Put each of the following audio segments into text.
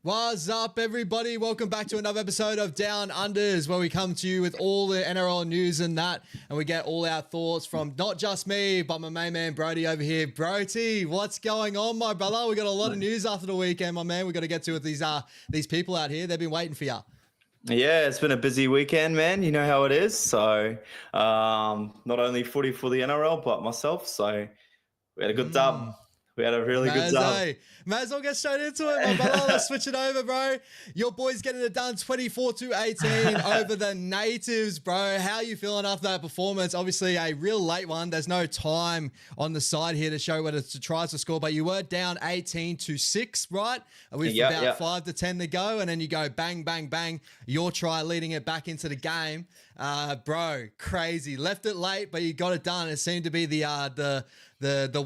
What's up, everybody? Welcome back to another episode of Down Unders, where we come to you with all the NRL news and that, and we get all our thoughts from not just me, but my main man Brody over here. Brody, what's going on, my brother? We got a lot of news after the weekend, my man. We got to get to with these people out here. They've been waiting for you. Yeah, it's been a busy weekend, man. You know how it is. So, not only footy for the NRL, but myself. So, we had a good dub. We had a really good dub. May as well get straight into it, my brother. Let's switch it over, bro. Your boys getting it done 24-18 over the Natives, bro. How are you feeling after that performance? Obviously, a real late one. There's no time on the side here to show whether to try to score, but you were down 18-6, right? With about 5 to 10 to go, and then you go bang, bang, bang. Your try leading it back into the game. Bro, crazy. Left it late, but you got it done. It seemed to be the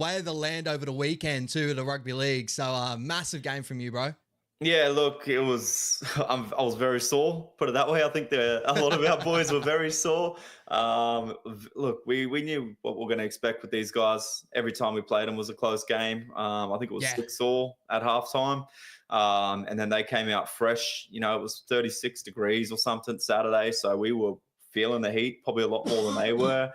way of the land over the weekend too, the rugby league. So massive game from you, bro. Yeah, look, it was. I was very sore. Put it that way. I think a lot of our boys were very sore. Look, we knew what we're going to expect with these guys. Every time we played them was a close game. I think it was 6-all at halftime. And then they came out fresh. You know, it was 36 degrees or something Saturday, so we were feeling the heat probably a lot more than they were.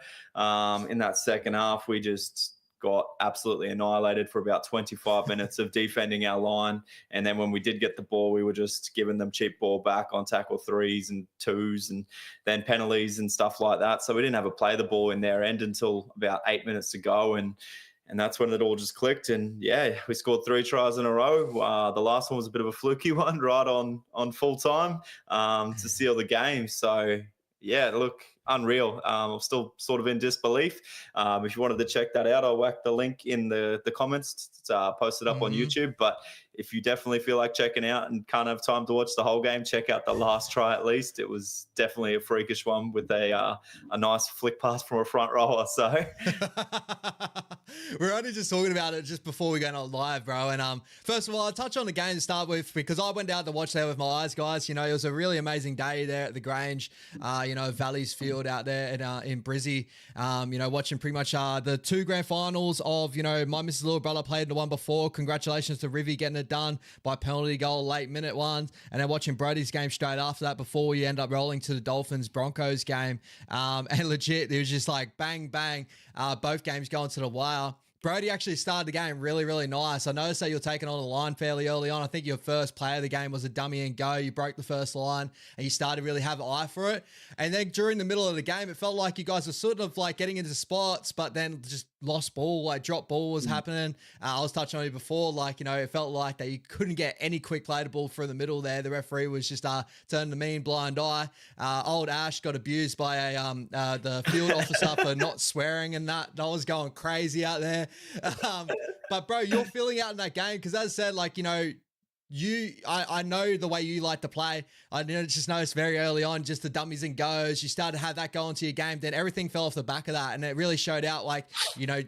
In that second half, we just got absolutely annihilated for about 25 minutes of defending our line. And then when we did get the ball, we were just giving them cheap ball back on tackle 3s and 2s and then penalties and stuff like that. So we didn't have a play the ball in their end until about 8 minutes to go. And that's when it all just clicked. And yeah, we scored 3 tries in a row. The last one was a bit of a fluky one right on full time to seal the game. So yeah, look, unreal. I'm still sort of in disbelief. If you wanted to check that out, I'll whack the link in the comments. It's posted up on YouTube. But if you definitely feel like checking out and can't have time to watch the whole game, check out the last try at least. It was definitely a freakish one with a nice flick pass from a front rower. So we're only just talking about it just before we go on live, bro. And first of all, I'll touch on the game to start with because I went out to watch there with my eyes, guys. You know, it was a really amazing day there at the Grange, Valley's Field out there in Brizzy. Watching pretty much the 2 grand finals of, my Mrs. Little Brother played the one before. Congratulations to Rivy getting it done by penalty goal, late minute ones. And then watching Brodie's game straight after that before we end up rolling to the Dolphins-Broncos game. And legit, it was just like bang, bang, both games going to the wire. Brodie actually started the game really, really nice. I noticed that you were taking on the line fairly early on. I think your first play of the game was a dummy and go. You broke the first line and you started to really have an eye for it. And then during the middle of the game, it felt like you guys were sort of like getting into spots, but then just lost ball, like drop ball was happening. I was touching on it before, it felt like that you couldn't get any quick play to ball through the middle there. The referee was just turning the mean blind eye. Old Ash got abused by the field officer for not swearing and that. I was going crazy out there. But bro, you're feeling out in that game because as I said, I know the way you like to play. I just noticed very early on, just the dummies and goes. You started to have that go into your game. Then everything fell off the back of that. And it really showed out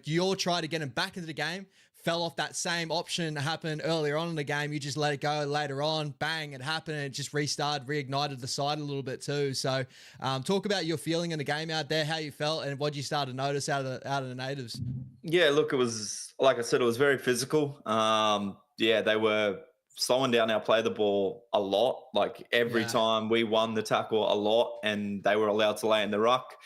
your try to get him back into the game fell off that same option that happened earlier on in the game. You just let it go later on. Bang, it happened. And it just reignited the side a little bit too. So talk about your feeling in the game out there, how you felt and what you started to notice out of the Natives. Yeah, look, it was, like I said, it was very physical. They were slowing down our play the ball a lot. Like every time we won the tackle a lot and they were allowed to lay in the ruck,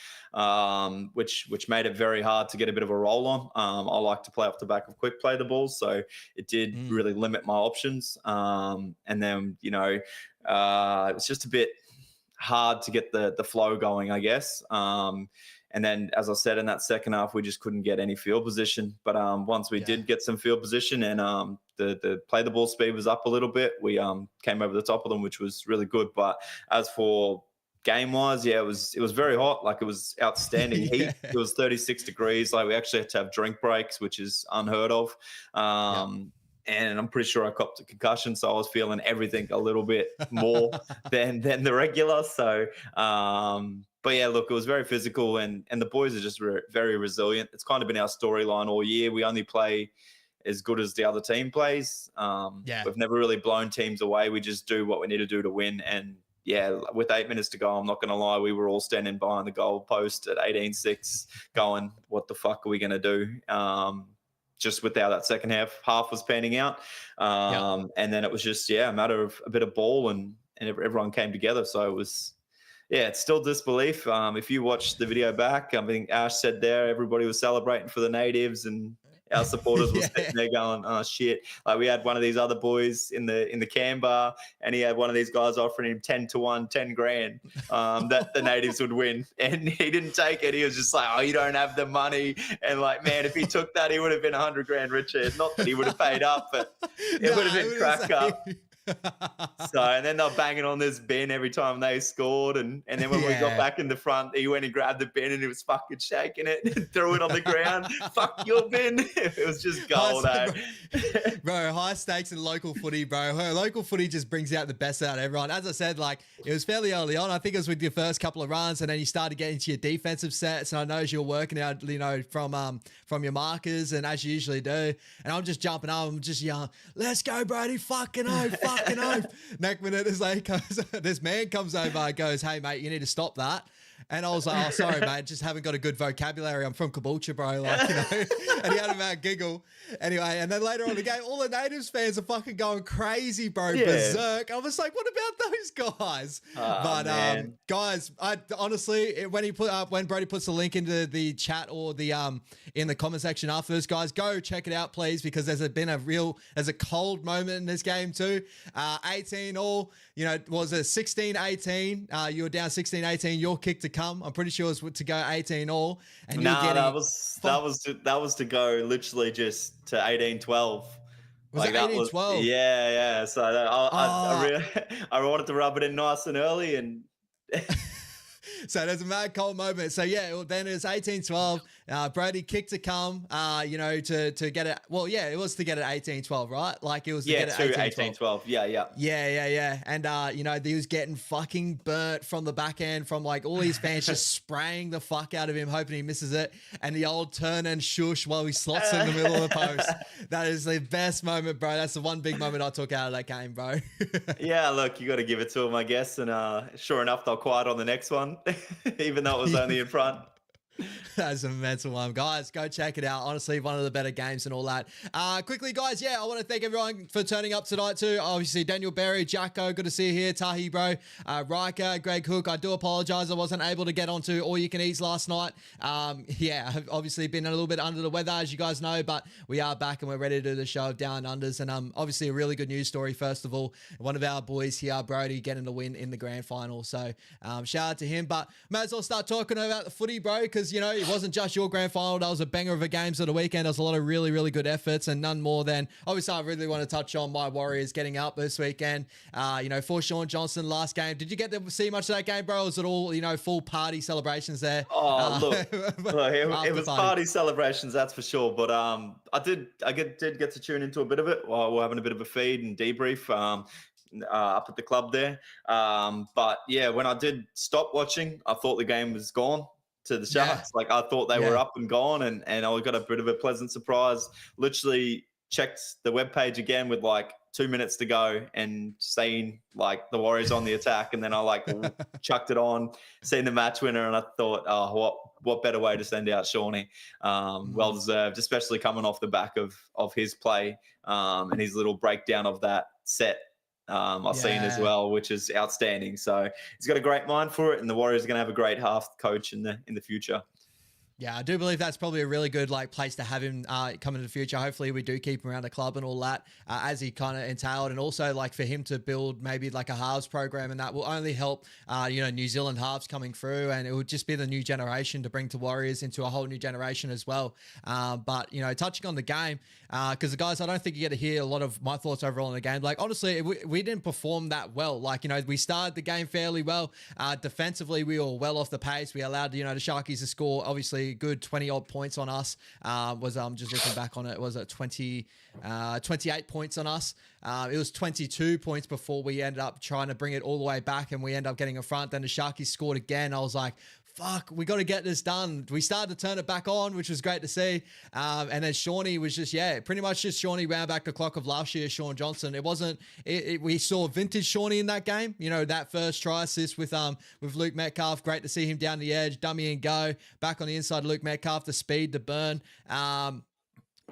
which made it very hard to get a bit of a roll on. I like to play off the back of quick play the ball, so it did really limit my options. And then, it was just a bit hard to get the flow going, I guess. And then, as I said, in that second half, we just couldn't get any field position. But once we did get some field position and the play the ball speed was up a little bit, we came over the top of them, which was really good. But as for game-wise, it was very hot. Like, it was outstanding heat. It was 36 degrees. Like, we actually had to have drink breaks, which is unheard of. And I'm pretty sure I copped a concussion, so I was feeling everything a little bit more than the regular. So, but yeah, look, it was very physical, and the boys are just very resilient. It's kind of been our storyline all year. We only play as good as the other team plays. We've never really blown teams away. We just do what we need to do to win. And yeah, with 8 minutes to go, I'm not going to lie, we were all standing behind the goal post at 18-6 going, what the fuck are we going to do? just with how that second half was panning out. And then it was just, a matter of a bit of ball and everyone came together. So it was, it's still disbelief. If you watch the video back, I think Ash said there, everybody was celebrating for the natives and our supporters were sitting there going, oh shit. Like we had one of these other boys in the can bar and he had one of these guys offering him 10-1, 10 grand that the natives would win. And he didn't take it. He was just like, oh, you don't have the money. And like, man, if he took that, he would have been 100 grand richer. Not that he would have paid up, but it would have been crack up. So, and then they're banging on this bin every time they scored. And then when we got back in the front, he went and grabbed the bin and he was fucking shaking it and threw it on the ground. Fuck your bin. It was just gold, bro, high stakes in local footy, bro. Her local footy just brings out the best out of everyone. As I said, like it was fairly early on. I think it was with your first couple of runs and then you started getting into your defensive sets. And I know you're working out, from your markers and as you usually do. And I'm just jumping up. I'm just yelling, let's go, Brody. Fucking fucking oath. Next minute, this man comes over and goes, hey, mate, you need to stop that. And I was like, oh, sorry, mate, just haven't got a good vocabulary. I'm from Caboolture, bro. Like, and he had a mad giggle. Anyway, and then later on in the game, all the Natives fans are fucking going crazy, bro. Berserk. I was like, what about those guys? Guys, I honestly, when Brody puts the link into the chat or the in the comment section after this, guys, go check it out, please, because there's a cold moment in this game too. 18 all, was it 16-18? You were down 16-18. Your kick to come. I'm pretty sure it was to go 18 all. And that was to go literally just to 18-12. Was it 18-12? Yeah. So I wanted to rub it in nice and early and. So there's a mad cold moment. So then it was 18-12. Brody kicked to come, to get it. Well, it was to get it 18-12, right? Like it was to get it 18-12. Yeah. And he was getting fucking burnt from the back end from like all these fans just spraying the fuck out of him, hoping he misses it. And the old turn and shush while he slots in the middle of the post. That is the best moment, bro. That's the one big moment I took out of that game, bro. Yeah, look, you got to give it to him, I guess. And sure enough, they'll quiet on the next one. Even though it was only in front. That's a mental one. Guys, go check it out. Honestly, one of the better games and all that. Quickly, guys, I want to thank everyone for turning up tonight too. Obviously, Daniel Berry, Jacko, good to see you here. Tahi, bro. Riker, Greg Hook. I do apologize. I wasn't able to get onto All You Can Eats last night. I've obviously been a little bit under the weather, as you guys know, but we are back and we're ready to do the show of Down Unders. And obviously, a really good news story, first of all. One of our boys here, Brody, getting the win in the grand final. So shout out to him. But may as well start talking about the footy, bro, because, it wasn't just your grand final. That was a banger of a games of the weekend. There was a lot of really, really good efforts and none more than, obviously, I really want to touch on my Warriors getting up this weekend. For Shaun Johnson, last game. Did you get to see much of that game, bro? Or was it all, full party celebrations there? Oh, look, it was party celebrations, that's for sure. But I did get to tune into a bit of it while we're having a bit of a feed and debrief. Up at the club there. But when I did stop watching, I thought the game was gone to the Sharks. Like I thought they were up and gone and I got a bit of a pleasant surprise. Literally checked the webpage again with like 2 minutes to go and seeing like the Warriors on the attack. And then I chucked it on, seen the match winner. And I thought, oh, what better way to send out Shawnee? Well deserved, especially coming off the back of his play and his little breakdown of that set. I've seen as well, which is outstanding. So he's got a great mind for it, and the Warriors are going to have a great half coach in the future. Yeah, I do believe that's probably a really good place to have him come into the future. Hopefully we do keep him around the club and all that as he kind of entailed. And also for him to build maybe like a halves program, and that will only help, New Zealand halves coming through. And it would just be the new generation to bring to Warriors into a whole new generation as well. But touching on the game, because the guys, I don't think you get to hear a lot of my thoughts overall on the game. Like, honestly, we didn't perform that well. We started the game fairly well. Defensively, we were well off the pace. We allowed, the Sharkies to score, obviously, good 20 odd points on us. Just looking back on it, was it 28 points on us. It was 22 points before we ended up trying to bring it all the way back, and we ended up getting in front. Then the Sharkies scored again. I was like, fuck, we got to get this done. We started to turn it back on, which was great to see. And then Shawnee was just, pretty much just Shawnee ran back the clock of last year, Shaun Johnson. It wasn't, we saw vintage Shawnee in that game. That first try assist with Luke Metcalf. Great to see him down the edge, dummy and go. Back on the inside, Luke Metcalf, the speed, the burn.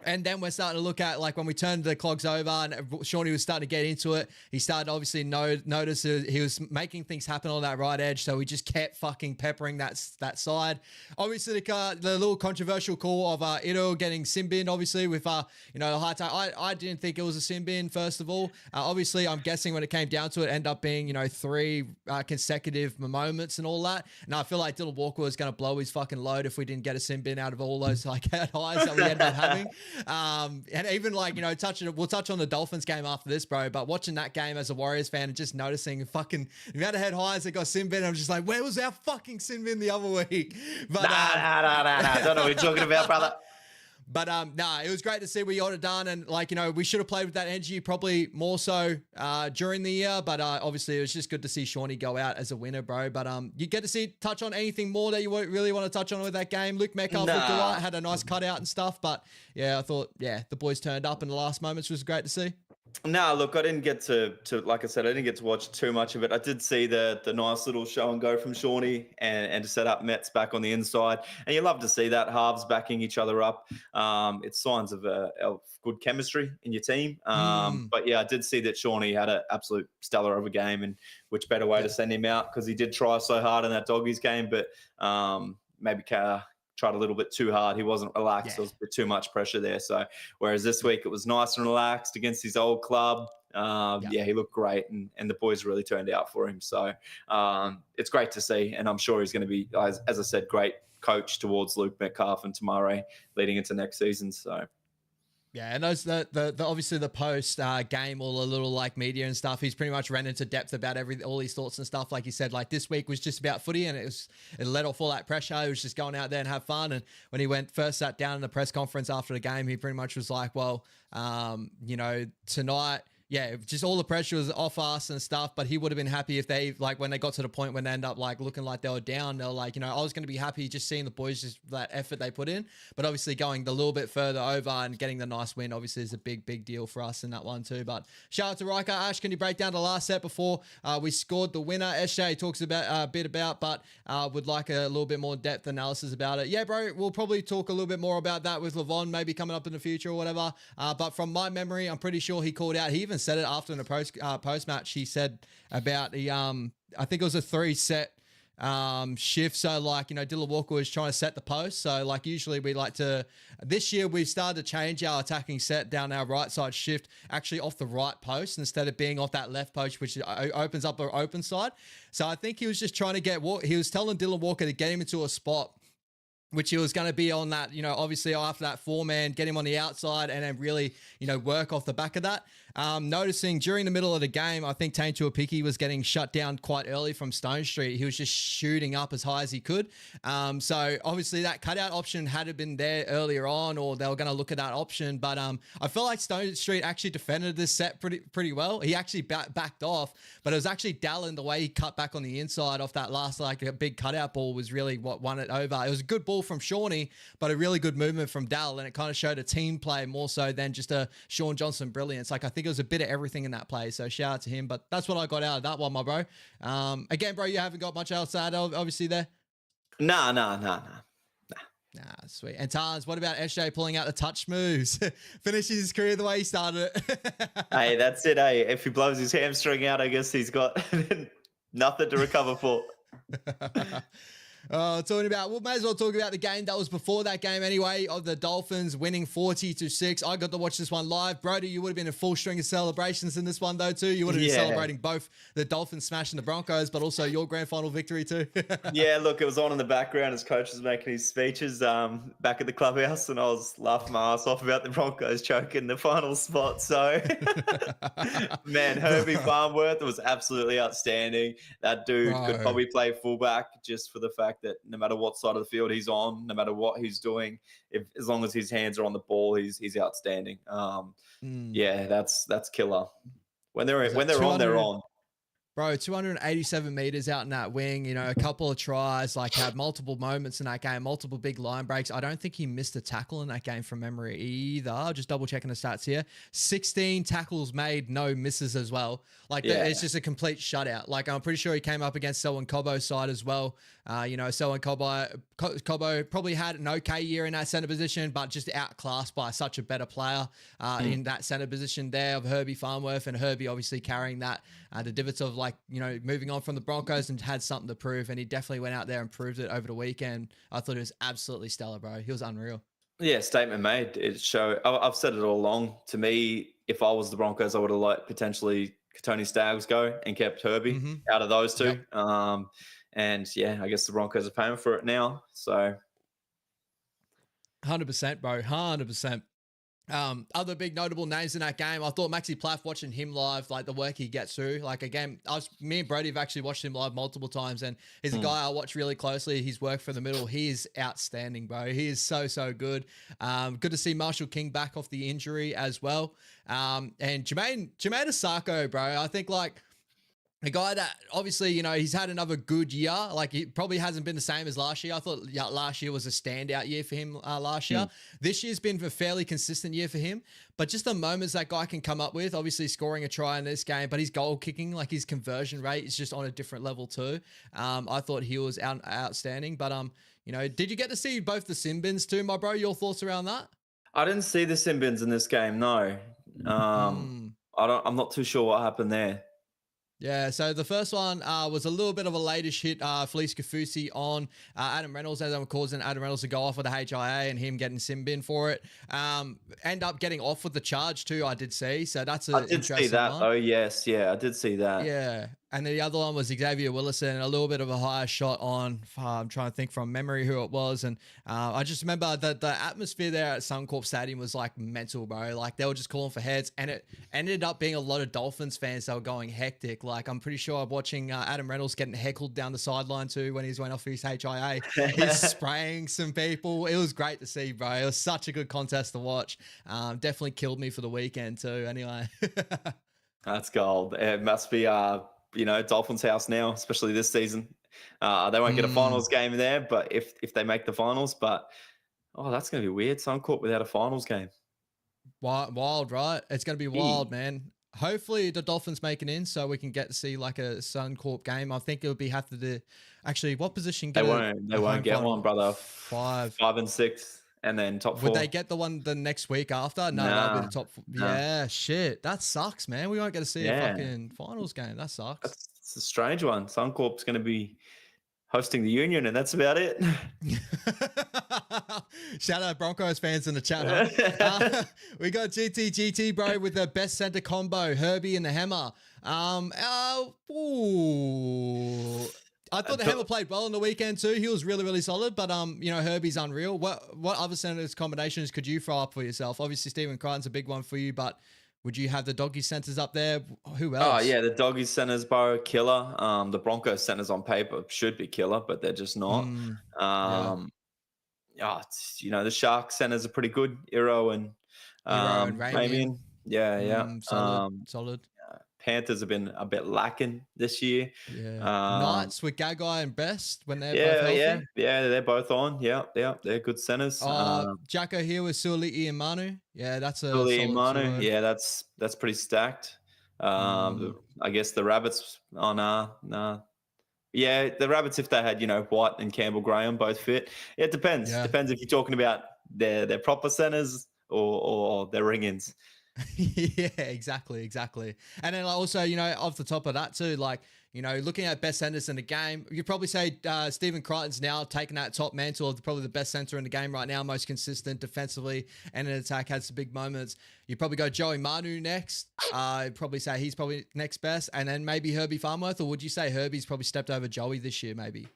And then we're starting to look at, like, when we turned the clogs over and Shawnee was starting to get into it, he started to obviously notice he was making things happen on that right edge. So we just kept fucking peppering that side. Obviously, the little controversial call of Ito getting sin binned, obviously, with, you know, the high tie. I didn't think it was a sin bin, first of all. Obviously, I'm guessing when it came down to it, ended up being, you know, 3 consecutive moments and all that. And I feel like Dylan Walker was going to blow his fucking load if we didn't get a sin bin out of all those, like, highs that we ended up having. And even, like, you know, we'll touch on the Dolphins game after this, bro, but watching that game as a Warriors fan and just noticing fucking the amount of head highs that got sin bin, I'm just like, where was our fucking sin bin the other week? But nah, don't know what you're talking about, brother. But it was great to see we got it done, and, like, you know, we should have played with that energy probably more so during the year, but obviously it was just good to see Shawnee go out as a winner, bro. But you get to touch on anything more that you really want to touch on with that game? Luke Metcalf looked alright, had a nice cutout and stuff, but yeah, I thought, yeah, the boys turned up in the last moments, which was great to see. No, look, I didn't get to like I said, I didn't get to watch too much of it. I did see the nice little show and go from Shawnee and to set up Mets back on the inside. And you love to see that, halves backing each other up. It's signs of good chemistry in your team. But yeah, I did see that Shawnee had an absolute stellar of a game, and which better way to send him out, because he did try so hard in that Doggies game, but maybe tried a little bit too hard. He wasn't relaxed. Yeah. There was a bit too much pressure there. So whereas this week it was nice and relaxed against his old club, yeah, he looked great, and the boys really turned out for him. So it's great to see, and I'm sure he's going to be, as I said, great coach towards Luke Metcalf and Tamare leading into next season. So yeah, and those the obviously the post game, all the little, like, media and stuff, he's pretty much ran into depth about all his thoughts and stuff. Like he said, like, this week was just about footy, and it let off all that pressure. He was just going out there and have fun. And when he first sat down in the press conference after the game, he pretty much was like, well, you know, tonight, yeah, just all the pressure was off us and stuff, but he would have been happy if they, like, when they got to the point when they end up, like, looking like they were down, they were like, you know, I was going to be happy just seeing the boys, just that effort they put in, but obviously going the little bit further over and getting the nice win, obviously, is a big deal for us in that one too. But shout out to Riker. Ash, can you break down the last set before we scored the winner? SJ talks about a bit about, but would like a little bit more depth analysis about it. Yeah, bro, we'll probably talk a little bit more about that with Levon, maybe coming up in the future or whatever. But from my memory, I'm pretty sure he called out, he even said it after in the post-match, he said about the, I think it was a 3-set shift. So, like, you know, Dylan Walker was trying to set the post. So, like, usually we like to, this year we've started to change our attacking set down our right side shift, actually off the right post instead of being off that left post, which opens up our open side. So I think he was just trying to he was telling Dylan Walker to get him into a spot which he was going to be on that, you know, obviously after that 4-man, get him on the outside and then really, you know, work off the back of that. Noticing during the middle of the game, I think Tane Tuapiki was getting shut down quite early from Stone Street. He was just shooting up as high as he could. So obviously that cutout option had been there earlier on, or they were going to look at that option. But I felt like Stone Street actually defended this set pretty well. He actually backed off, but it was actually Dallin, the way he cut back on the inside off that last, like, a big cutout ball was really what won it over. It was a good ball from Shawnee, but a really good movement from Dal, and it kind of showed a team play more so than just a Shaun Johnson brilliance. Like, I think it was a bit of everything in that play, so shout out to him. But that's what I got out of that one, my bro. Again, bro, you haven't got much else to add, obviously, there? Nah. Nah, sweet. And Tans, what about SJ pulling out the touch moves? Finishing his career the way he started it. Hey, that's it, eh? If he blows his hamstring out, I guess he's got nothing to recover for. Talking about, we may as well talk about the game that was before that game anyway, of the Dolphins winning 40-6. I got to watch this one live. Brody, you would have been in full string of celebrations in this one though too. You would have been celebrating both the Dolphins smashing the Broncos, but also your grand final victory too. Yeah, look, it was on in the background as coach was making his speeches back at the clubhouse, and I was laughing my ass off about the Broncos choking the final spot. So, man, Herbie Farnworth was absolutely outstanding. That dude could probably play fullback, just for the fact that no matter what side of the field he's on, no matter what he's doing, as long as his hands are on the ball, he's outstanding. Yeah, that's killer. When they're on, they're on. Bro, 287 meters out in that wing, you know, a couple of tries, like had multiple moments in that game, multiple big line breaks. I don't think he missed a tackle in that game from memory either. Just double checking the stats here. 16 tackles made, no misses as well. Like it's just a complete shutout. Like I'm pretty sure he came up against Selwyn Cobbo's side as well. You know, Selwyn Cobbo probably had an okay year in that center position, but just outclassed by such a better player in that center position there of Herbie Farnworth, and Herbie obviously carrying that, the divots of like, you know, moving on from the Broncos and had something to prove. And he definitely went out there and proved it over the weekend. I thought it was absolutely stellar, bro. He was unreal. Yeah, statement made. I've said it all along. To me, if I was the Broncos, I would have let potentially Tony Staggs go and kept Herbie out of those two. Yep. And yeah, I guess the Broncos are paying for it now. So 100%, bro. 100%. Other big notable names in that game, I thought Maxi Plaff, watching him live, like the work he gets through. Like again, me and Brody have actually watched him live multiple times, and he's a guy I watch really closely. His work from the middle, he is outstanding, bro. He is so good. Good to see Marshall King back off the injury as well. And Jermaine Asako, bro. I think like a guy that obviously, you know, he's had another good year. Like he probably hasn't been the same as last year. I thought last year was a standout year for him last year. This year's been a fairly consistent year for him, but just the moments that guy can come up with, obviously scoring a try in this game, but his goal kicking, like his conversion rate is just on a different level too. I thought he was outstanding, but you know, did you get to see both the sin bins too, my bro? Your thoughts around that? I didn't see the sin bins in this game. No. I'm not too sure what happened there. Yeah, so the first one was a little bit of a latish hit, Felice Kafusi on Adam Reynolds, as I'm causing Adam Reynolds to go off with the HIA and him getting sin bin for it. End up getting off with the charge too, I did see. So that's an interesting one. I did see that though, yes. Yeah, I did see that. Yeah. And the other one was Xavier Willison, a little bit of a higher shot on, I'm trying to think from memory who it was. And I just remember that the atmosphere there at Suncorp Stadium was like mental, bro. Like they were just calling for heads, and it ended up being a lot of Dolphins fans that were going hectic. Like I'm pretty sure I'm watching Adam Reynolds getting heckled down the sideline too when he's went off his HIA. He's spraying some people. It was great to see, bro. It was such a good contest to watch. Definitely killed me for the weekend too. Anyway. That's gold. It must be you know, Dolphins house now, especially this season. They won't get a finals game there, but if they make the finals, but that's going to be weird. Suncorp without a finals game. Wild, right? It's going to be wild, man. Hopefully the Dolphins make it in so we can get to see like a Suncorp game. I think it would be have to do. Actually, what position? They won't get one, brother. 5 and 6. And then top 4. Would they get the one the next week after? No, that'll be the top 4. Nah. Yeah, shit. That sucks, man. We won't get to see a fucking finals game. That sucks. It's a strange one. Suncorp's going to be hosting the Union, and that's about it. Shout out Broncos fans in the chat. Huh? We got GT, bro, with the best center combo, Herbie and the Hammer. I thought the Hammer played well on the weekend too. He was really solid, but you know, Herbie's unreal. What other centers combinations could you throw up for yourself? Obviously, Stephen Crichton's a big one for you, but would you have the doggy centers up there? Who else? Oh yeah, the doggy centers, bro, killer. The Broncos centers on paper should be killer, but they're just not. You know, the Shark centers are pretty good. Iro and Ramian. Yeah. Solid. Panthers have been a bit lacking this year. Yeah. Knights with Gagai and Best when they're both healthy. Yeah, they're both on. Yeah, they're good centers. Jacko here with Suli'i and Manu. Yeah, that's a Suli'i and Manu. Yeah, that's pretty stacked. I guess the Rabbits yeah, the Rabbits, if they had, you know, White and Campbell Graham both fit. It depends. Yeah. Depends if you're talking about their proper centers or their ring-ins. Yeah, exactly. And then also, you know, off the top of that too, like, you know, looking at best centers in the game, you'd probably say Stephen Crichton's now taking that top mantle of probably the best center in the game right now, most consistent defensively and in attack, had some big moments. You'd probably go Joey Manu next. I'd probably say he's probably next best, and then maybe Herbie Farnworth, or would you say Herbie's probably stepped over Joey this year maybe?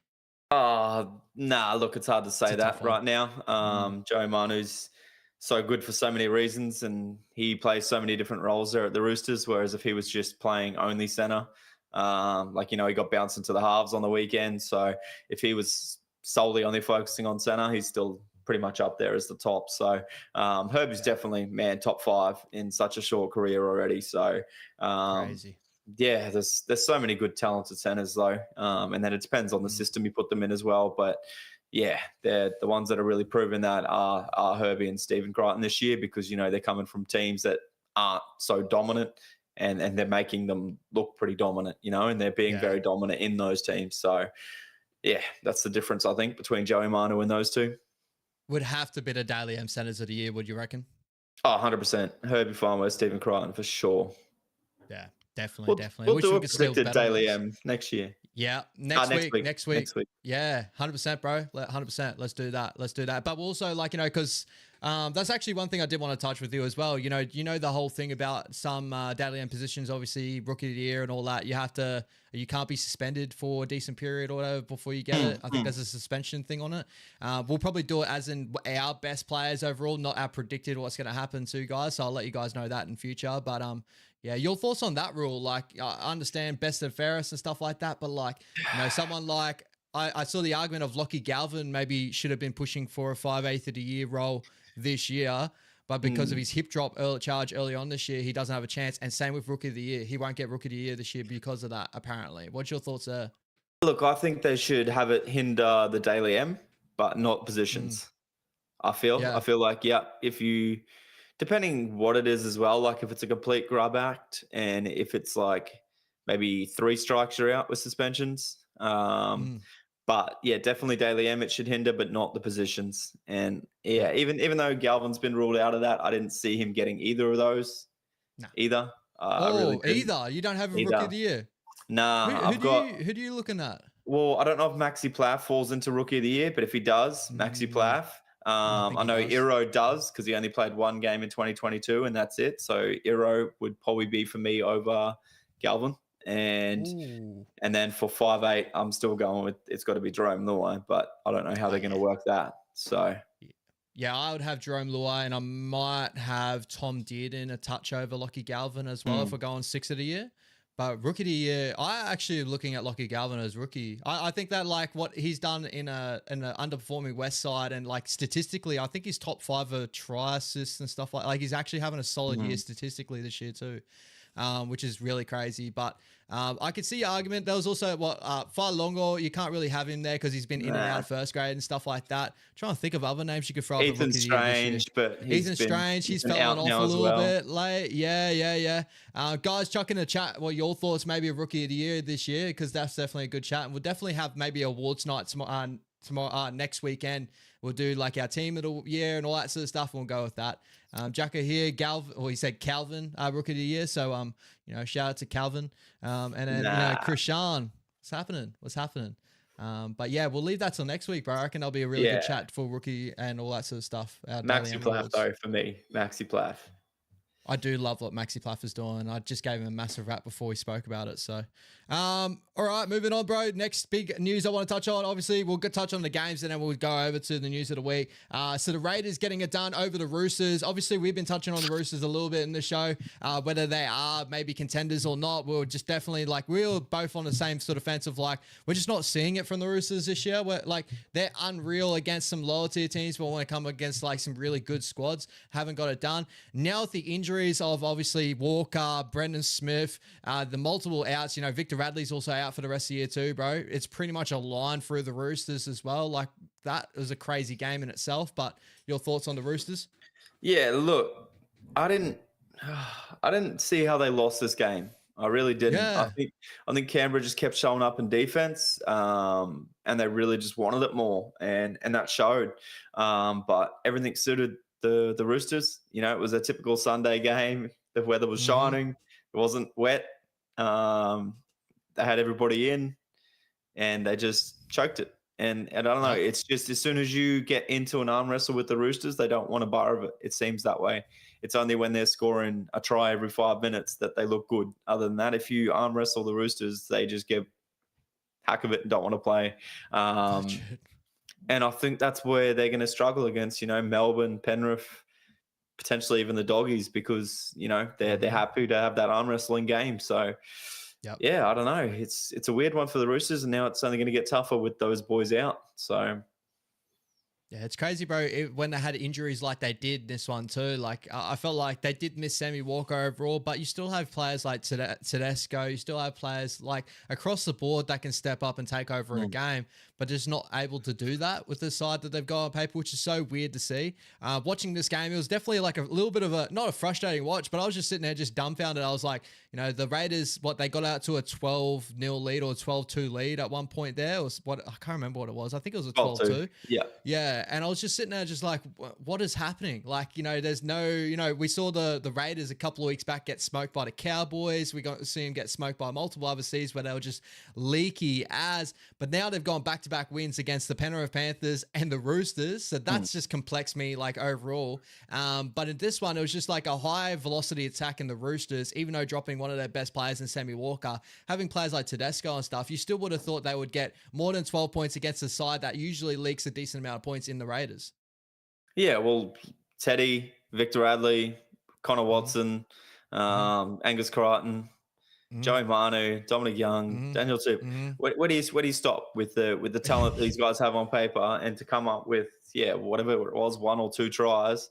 Nah, look, it's hard to say that right now. Joey Manu's so good for so many reasons, and he plays so many different roles there at the Roosters, whereas if he was just playing only center, like, you know, he got bounced into the halves on the weekend. So if he was solely only focusing on center, he's still pretty much up there as the top. So Herbie's definitely, man, top 5 in such a short career already. So crazy. Yeah, there's so many good talented centers though, and then it depends on the system you put them in as well. But yeah, they're the ones that are really proving that are Herbie and Stephen Crichton this year, because they're coming from teams that aren't so dominant, and they're making them look pretty dominant, and they're being very dominant in those teams. So yeah, that's the difference I think between Joey Manu and those two. Would have to be the Daily M centers of the year, would you reckon? Oh, 100%. Herbie Farmer, Stephen Crichton for sure. Yeah, definitely. We'll do a predicted Daily M next year. Yeah, next week. Yeah, 100%, bro. 100%. Let's do that. But we'll also, because that's actually one thing I did want to touch with you as well. You know the whole thing about some Daily M positions, obviously rookie of the year and all that. You can't be suspended for a decent period or whatever before you get it. I think there's a suspension thing on it. We'll probably do it as in our best players overall, not our predicted what's going to happen to guys. So I'll let you guys know that in future. But yeah, your thoughts on that rule? Like, I understand best and fairest and stuff like that, but someone like I saw the argument of Lockie Galvin maybe should have been pushing for a 5/8 of the year role this year, but because of his hip drop charge early on this year, he doesn't have a chance. And same with Rookie of the Year, he won't get Rookie of the Year this year because of that. Apparently, what's your thoughts there? Look, I think they should have it hinder the Daily M, but not positions. I feel like if you. Depending what it is as well, like if it's a complete grub act and if it's like maybe 3 strikes you're out with suspensions. But yeah, definitely Daily M it should hinder, but not the positions. And yeah, even though Galvin's been ruled out of that, I didn't see him getting either of those either. Either? You don't have a Rookie of the Year? Nah. Who do you looking at? Well, I don't know if Maxi Plaff falls into Rookie of the Year, but if he does, Maxi Plaff. I know Iro does because he only played 1 game in 2022 and that's it. So Iro would probably be for me over Galvin. And then for 5/8, I'm still going with it's got to be Jerome Luai, but I don't know how they're going to work that. So yeah, I would have Jerome Luai and I might have Tom Dearden a touch over Lockie Galvin as well if we're going 6 of the year. But Rookie of the Year, I actually looking at Lockie Galvin as rookie. I think that what he's done in an underperforming West Side and statistically, I think he's top 5 of try assists and stuff like he's actually having a solid year statistically this year too, which is really crazy. But I could see your argument. There was also Far Longo. You can't really have him there because he's been in and out of first grade and stuff like that. I'm trying to think of other names you could throw. Ethan Strange, but Ethan Strange, he's fallen off a little bit late. Yeah. Guys, chuck in the chat what your thoughts maybe a Rookie of the Year this year, because that's definitely a good chat, and we'll definitely have maybe awards night tomorrow next weekend. We'll do our team of the year and all that sort of stuff, and we'll go with that. Jacko here, he said Calvin, Rookie of the Year. So, shout out to Calvin. And then, Krishan, what's happening? But yeah, we'll leave that till next week, bro. I reckon there'll be a really good chat for rookie and all that sort of stuff. Maxi Plaff, though, for me. Maxi Plaff. I do love what Maxi Plaff is doing. I just gave him a massive rap before we spoke about it. So, all right, moving on, bro. Next big news I want to touch on. Obviously, we'll touch on the games and then we'll go over to the news of the week. So the Raiders getting it done over the Roosters. Obviously, we've been touching on the Roosters a little bit in the show, whether they are maybe contenders or not. We're just definitely we're both on the same sort of fence of we're just not seeing it from the Roosters this year. We're they're unreal against some lower tier teams, but when it comes against some really good squads, haven't got it done. Now with the injuries of obviously Walker, Brendan Smith, the multiple outs, Victor Radley's also out for the rest of the year too, bro. It's pretty much a line through the Roosters as well. That was a crazy game in itself, but your thoughts on the Roosters? Yeah, look, I didn't see how they lost this game. I really didn't. Yeah. I think Canberra just kept showing up in defense, and they really just wanted it more, and that showed. But everything suited the Roosters. It was a typical Sunday game. The weather was shining. It wasn't wet. They had everybody in, and they just choked it. And I don't know. It's just as soon as you get into an arm wrestle with the Roosters, they don't want a bar of it. It seems that way. It's only when they're scoring a try every 5 minutes that they look good. Other than that, if you arm wrestle the Roosters, they just get hack of it and don't want to play. And I think that's where they're going to struggle against, Melbourne, Penrith, potentially even the Doggies, because, they're happy to have that arm wrestling game. So, yeah, I don't know. It's a weird one for the Roosters, and now it's only going to get tougher with those boys out. So, Yeah, it's crazy, bro. When they had injuries like they did this one too, like I felt like they did miss Sammy Walker overall, but you still have players like Tedesco. You still have players like across the board that can step up and take over a game, but just not able to do that with the side that they've got on paper, which is so weird to see. Watching this game, it was definitely like a little bit of a, not a frustrating watch, but I was just sitting there just dumbfounded. I was like, you know, the Raiders, what they got out to a 12-0 lead or 12-2 lead at one point there. It was what, I can't remember what it was. I think it was a 12-2. Yeah. Yeah, and I was just sitting there just like, what is happening? Like, you know, there's no, you know, we saw the Raiders a couple of weeks back get smoked by the Cowboys. We got to see them get smoked by multiple overseas where they were just leaky as, but now they've gone back-to-back wins against the Penrith Panthers and the Roosters. So that's just complex me like overall. But in this one, it was just like a high velocity attack in the Roosters, even though dropping one of their best players in Sammy Walker, having players like Tedesco and stuff, you still would have thought they would get more than 12 points against a side that usually leaks a decent amount of points in the Raiders. Yeah, well, Teddy, Victor Radley, Connor Watson, Angus Crichton, Joey Manu, Dominic Young, Daniel Tip. Where do you stop with the talent these guys have on paper, and to come up with whatever it was, 1 or 2 tries,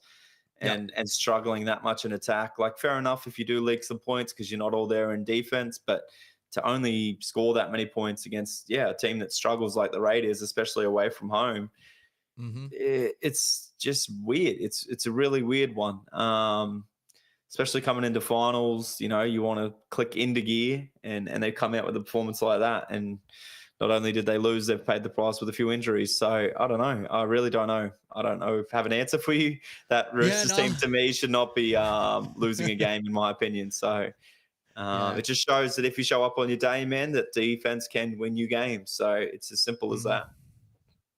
and struggling that much in attack? Like, fair enough if you do leak some points because you're not all there in defense, but to only score that many points against a team that struggles like the Raiders, especially away from home, it's just weird. It's a really weird one. Especially coming into finals, you know, you want to click into gear, and they come out with a performance like that. And not only did they lose, they've paid the price with a few injuries. So I don't know. I really don't know. I don't know if I have an answer for you. That Roosters team to me should not be losing a game, in my opinion. So it just shows that if you show up on your day, man, that defense can win you games. So it's as simple as that.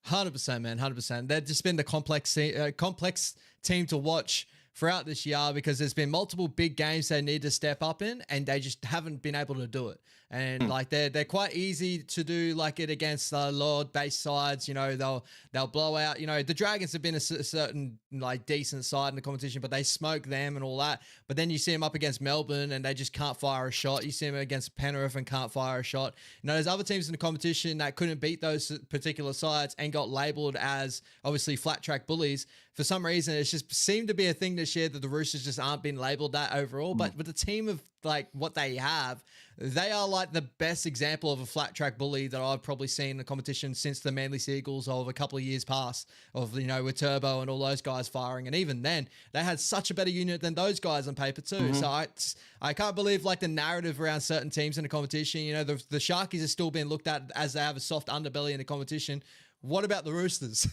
100%, man, 100%. They've just been the complex team to watch throughout this year, because there's been multiple big games they need to step up in, and they just haven't been able to do it. And like they're quite easy to do like it against lower-based sides. You know, they'll blow out. You know, the Dragons have been a certain like decent side in the competition, but they smoke them and all that. But then you see them up against Melbourne, and they just can't fire a shot. You see them against Penrith and can't fire a shot. You know, there's other teams in the competition that couldn't beat those particular sides and got labelled as obviously flat track bullies. For some reason, it's just seemed to be a thing this year that the Roosters just aren't being labelled that overall. But with the team of like what they have, they are like the best example of a flat track bully that I've probably seen in the competition since the Manly Seagulls of a couple of years past, of, you know, with Turbo and all those guys firing. And even then, they had such a better unit than those guys on paper too. So I can't believe like the narrative around certain teams in the competition. You know, the Sharkies are still being looked at as they have a soft underbelly in the competition. What about the Roosters?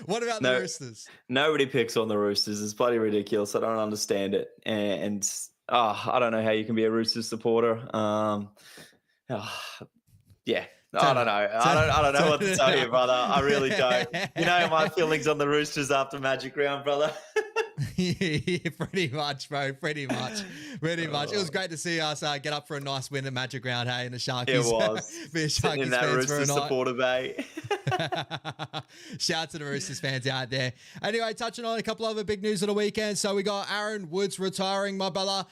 What about the Roosters? Nobody picks on the Roosters. It's bloody ridiculous. I don't understand it. And I don't know how you can be a Roosters supporter. I don't know. I don't know what to tell you, brother. I really don't. You know my feelings on the Roosters after Magic Round, brother. Yeah, pretty much, bro. Pretty much. It was great to see us get up for a nice win at Magic Round, hey, in the Sharkies. It was. Be a Sharkies in that Roosters supporter bay. Shout out to the Roosters fans out there. Anyway, touching on a couple other big news of the weekend. So we got Aaron Woods retiring, my brother.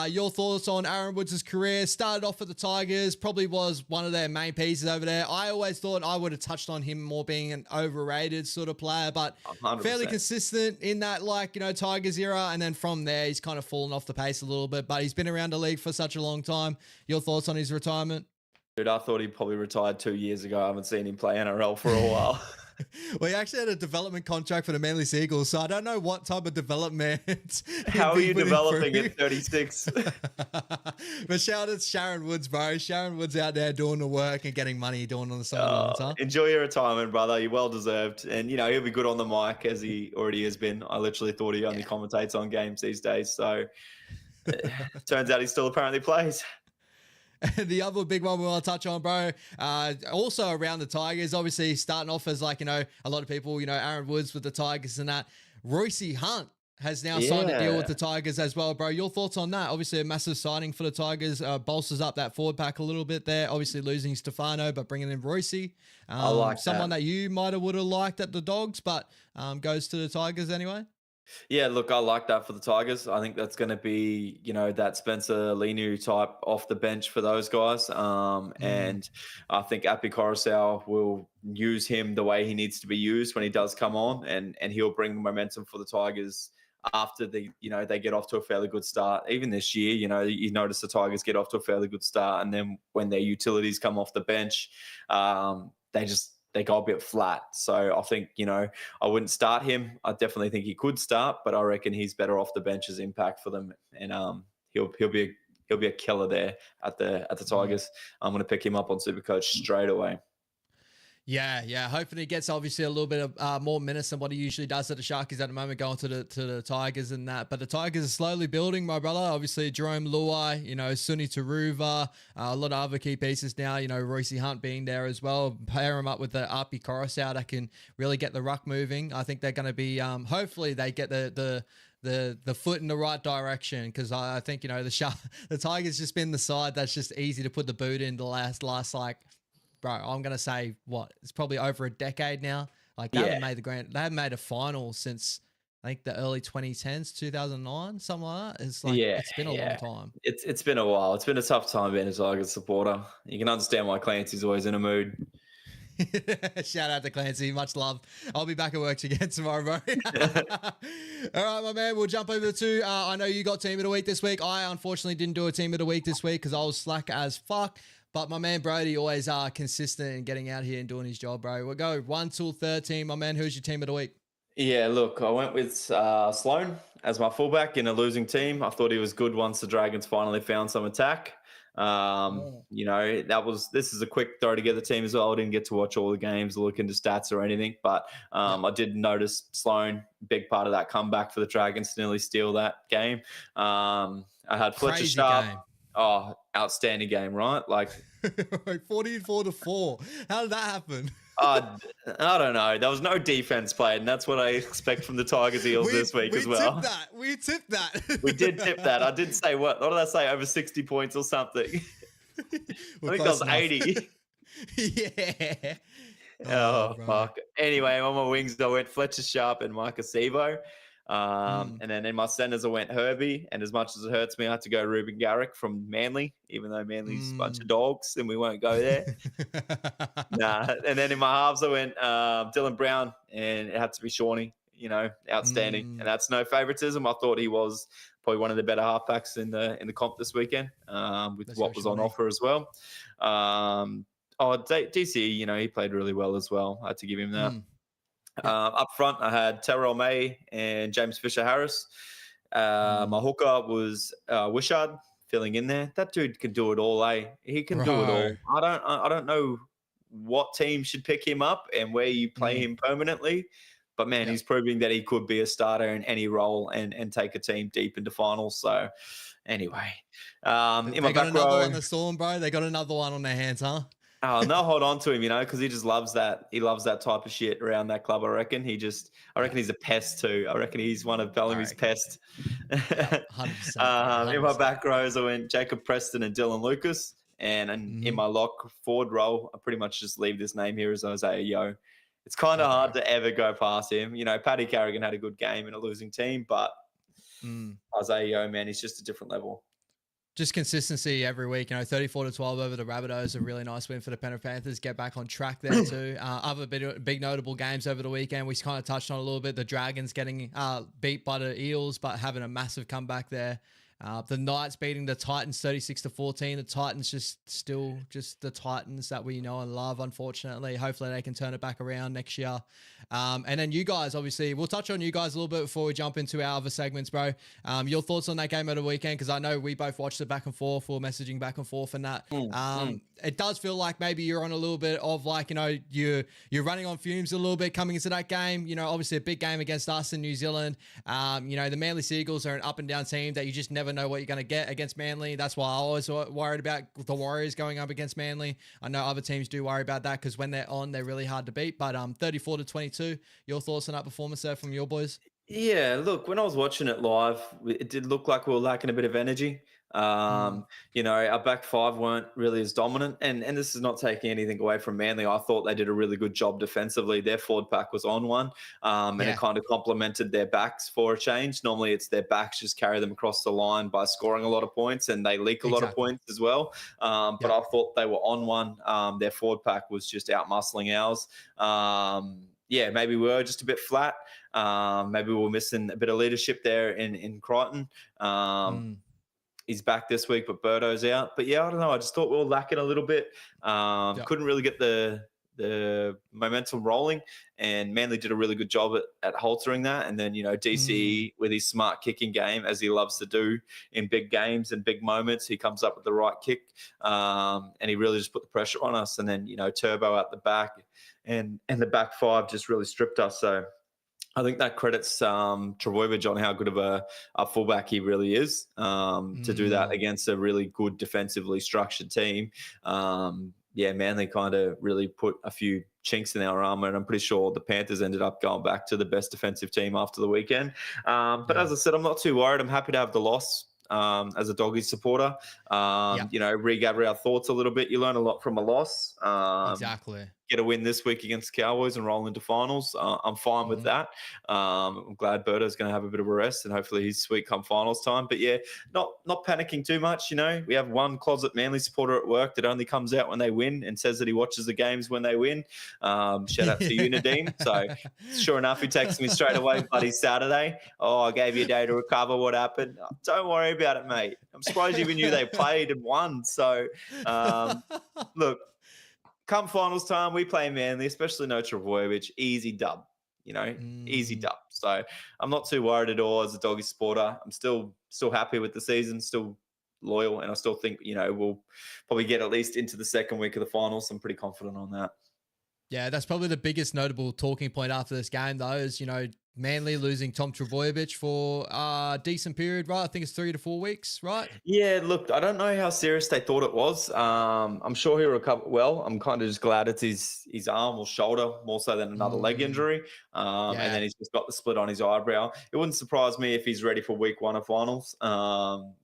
Your thoughts on Aaron Woods' career? Started off at the Tigers, probably was one of their main pieces over there. I always thought I would have touched on him more being an overrated sort of player, but 100%. Fairly consistent in that, like, you know, Tigers era. And then from there, he's kind of fallen off the pace a little bit, but he's been around the league for such a long time. Your thoughts on his retirement? Dude, I thought he probably retired 2 years ago. I haven't seen him play NRL for a while. Well, he actually had a development contract for the Manly Seagulls, so I don't know what type of development. How are you developing at 36? But shout out to Sharon Woods, bro. Sharon Woods out there doing the work and getting money, doing on the sidelines. Huh? Enjoy your retirement, brother. You're well deserved. And, you know, he'll be good on the mic as he already has been. I literally thought he only commentates on games these days. So turns out he still apparently plays. And the other big one we want to touch on, bro, also around the Tigers, obviously starting off as, like, you know, a lot of people, you know, Aaron Woods with the Tigers and that. Royce Hunt has now signed a deal with the Tigers as well, bro. Your thoughts on that? Obviously a massive signing for the Tigers, bolsters up that forward pack a little bit there. Obviously losing Stefano, but bringing in Royce. I like someone that you might have would have liked at the Dogs, but goes to the Tigers anyway. Yeah, look, I like that for the Tigers. I think that's going to be, that Spencer Leniu type off the bench for those guys. Mm, And I think Api Coruscant will use him the way he needs to be used when he does come on, and he'll bring momentum for the Tigers after they get off to a fairly good start. Even this year, you notice the Tigers get off to a fairly good start, and then when their utilities come off the bench, they go a bit flat. So I think, I wouldn't start him. I definitely think he could start, but I reckon he's better off the bench as impact for them. And he'll be a killer there at the mm. Tigers. I'm going to pick him up on Supercoach straight away. Yeah. Hopefully he gets obviously a little bit of more minutes than what he usually does at the Sharkies at the moment, going to the Tigers and that. But the Tigers are slowly building, my brother. Obviously Jerome Luai, Suni Taruva, a lot of other key pieces now. Royce Hunt being there as well. Pair him up with the Api Coruscant that can really get the ruck moving. I think they're going to be. Hopefully they get the foot in the right direction, because I think the Tigers just been the side that's just easy to put the boot in the last like. Bro, I'm gonna say it's probably over a decade now. Like they haven't made they haven't made a final since I think the early 2010s, 2009, something like that. It's like it's been a long time. It's been a while. It's been a tough time being a Tigers supporter. You can understand why Clancy's always in a mood. Shout out to Clancy, much love. I'll be back at work again tomorrow, bro. All right, my man, we'll jump over to I know you got team of the week this week. I unfortunately didn't do a team of the week this week because I was slack as fuck. But my man Brody always consistent in getting out here and doing his job, bro. We'll go 1 till 13, my man. Who's your team of the week? Yeah, look, I went with Sloan as my fullback in a losing team. I thought he was good once the Dragons finally found some attack. This is a quick throw together team as well. I didn't get to watch all the games, look into stats or anything, but I did notice Sloan, big part of that comeback for the Dragons to nearly steal that game. I had Fletcher Sharp. Game. Oh, outstanding game, right? Like 44-4. How did that happen? I don't know. There was no defense played, and that's what I expect from the Tigers Eels this week as well. We tipped that. We did tip that. I did say what did I say? Over 60 points or something. I think that was 80. Yeah. Oh, fuck. Anyway, on my wings, I went Fletcher Sharp and Marcus Evo. And then in my centers, I went Herbie. And as much as it hurts me, I had to go Ruben Garrick from Manly, even though Manly's a bunch of dogs and we won't go there. And then in my halves, I went Dylan Brown, and it had to be Shawnee, outstanding. And that's no favoritism. I thought he was probably one of the better halfbacks in the comp this weekend, with that's what was on offer as well. DC, he played really well as well. I had to give him that. Up front, I had Terrell May and James Fisher-Harris. My hooker was Wishard filling in there. That dude can do it all, eh? He can do it all. I don't know what team should pick him up and where you play him permanently, but man, he's proving that he could be a starter in any role and take a team deep into finals. So anyway, in my back another row, one on the Storm, bro. They got another one on their hands, huh? Oh, and they'll hold on to him, because he just loves that. He loves that type of shit around that club, I reckon. I reckon he's a pest too. I reckon he's one of Bellamy's pests. 100%. In my back rows, I went Jacob Preston and Dylan Lucas. And in my lock forward role, I pretty much just leave this name here as Isaiah Yeo. It's kind of hard to ever go past him. Paddy Carrigan had a good game in a losing team, but Isaiah Yeo, man, he's just a different level. Just consistency every week, 34-12 over the Rabbitohs, a really nice win for the Penrith Panthers. Get back on track there too. Other big notable games over the weekend, we kind of touched on a little bit. The Dragons getting beat by the Eels, but having a massive comeback there. The Knights beating the Titans 36-14. The Titans just the Titans that we know and love, unfortunately. Hopefully they can turn it back around next year. And then you guys, obviously, we'll touch on you guys a little bit before we jump into our other segments, bro. Your thoughts on that game of the weekend, because I know we both watched it back and forth. We're messaging back and forth and that. It does feel like maybe you're on a little bit of like, you're running on fumes a little bit coming into that game. Obviously a big game against us in New Zealand. The Manly Seagulls are an up and down team that you just never know what you're going to get against Manly. That's why I always worried about the Warriors going up against Manly. I know other teams do worry about that because when they're on, they're really hard to beat. But 34-22, your thoughts on that performance there from your boys? Yeah, look, when I was watching it live, it did look like we were lacking a bit of energy. You know, our back five weren't really as dominant, and this is not taking anything away from Manly. I thought they did a really good job defensively. Their forward pack was on one, and it kind of complemented their backs for a change. Normally, it's their backs just carry them across the line by scoring a lot of points, and they leak a lot of points as well. But I thought they were on one. Their forward pack was just out muscling ours. Yeah, maybe we were just a bit flat. Maybe we were missing a bit of leadership there in Crichton. He's back this week, but Birdo's out. But yeah, I don't know. I just thought we were lacking a little bit. Couldn't really get the momentum rolling, and Manly did a really good job at haltering that. And then, you know, DC with his smart kicking game, as he loves to do in big games and big moments, he comes up with the right kick, and he really just put the pressure on us. And then, you know, Turbo at the back and the back five just really stripped us. So I think that credits Trbojevic on how good of a fullback he really is, to do that against a really good defensively structured team. Yeah, Manly kind of really put a few chinks in our armour, and I'm pretty sure the Panthers ended up going back to the best defensive team after the weekend. But as I said, I'm not too worried. I'm happy to have the loss. As a Doggies supporter, you know, regather our thoughts a little bit. You learn a lot from a loss. Exactly. Get a win this week against Cowboys and roll into finals. I'm fine with that. I'm glad Berto's going to have a bit of a rest, and hopefully he's sweet come finals time. But yeah, not panicking too much. You know, we have one closet Manly supporter at work that only comes out when they win and says that he watches the games when they win. Shout out to you, Nadeem. So sure enough, he texts me straight away, buddy, Saturday. Oh, I gave you a day to recover. What happened? Don't worry about it, mate. I'm surprised you even knew they played and won. So look, come finals time, we play Manly, especially no Trbojevic. Easy dub, you know, easy dub. So I'm not too worried at all as a Doggy supporter. I'm still happy with the season, still loyal, and I still think, you know, we'll probably get at least into the second week of the finals. I'm pretty confident on that. Yeah, that's probably the biggest notable talking point after this game, though, is, you know, Manly losing Tom Trbojevic for a decent period, right? I think it's 3 to 4 weeks, right? Yeah, look, I don't know how serious they thought it was. I'm sure he'll recover well. I'm kind of just glad it's his arm or shoulder more so than another leg injury. And then he's just got the split on his eyebrow. It wouldn't surprise me if he's ready for week 1 of finals.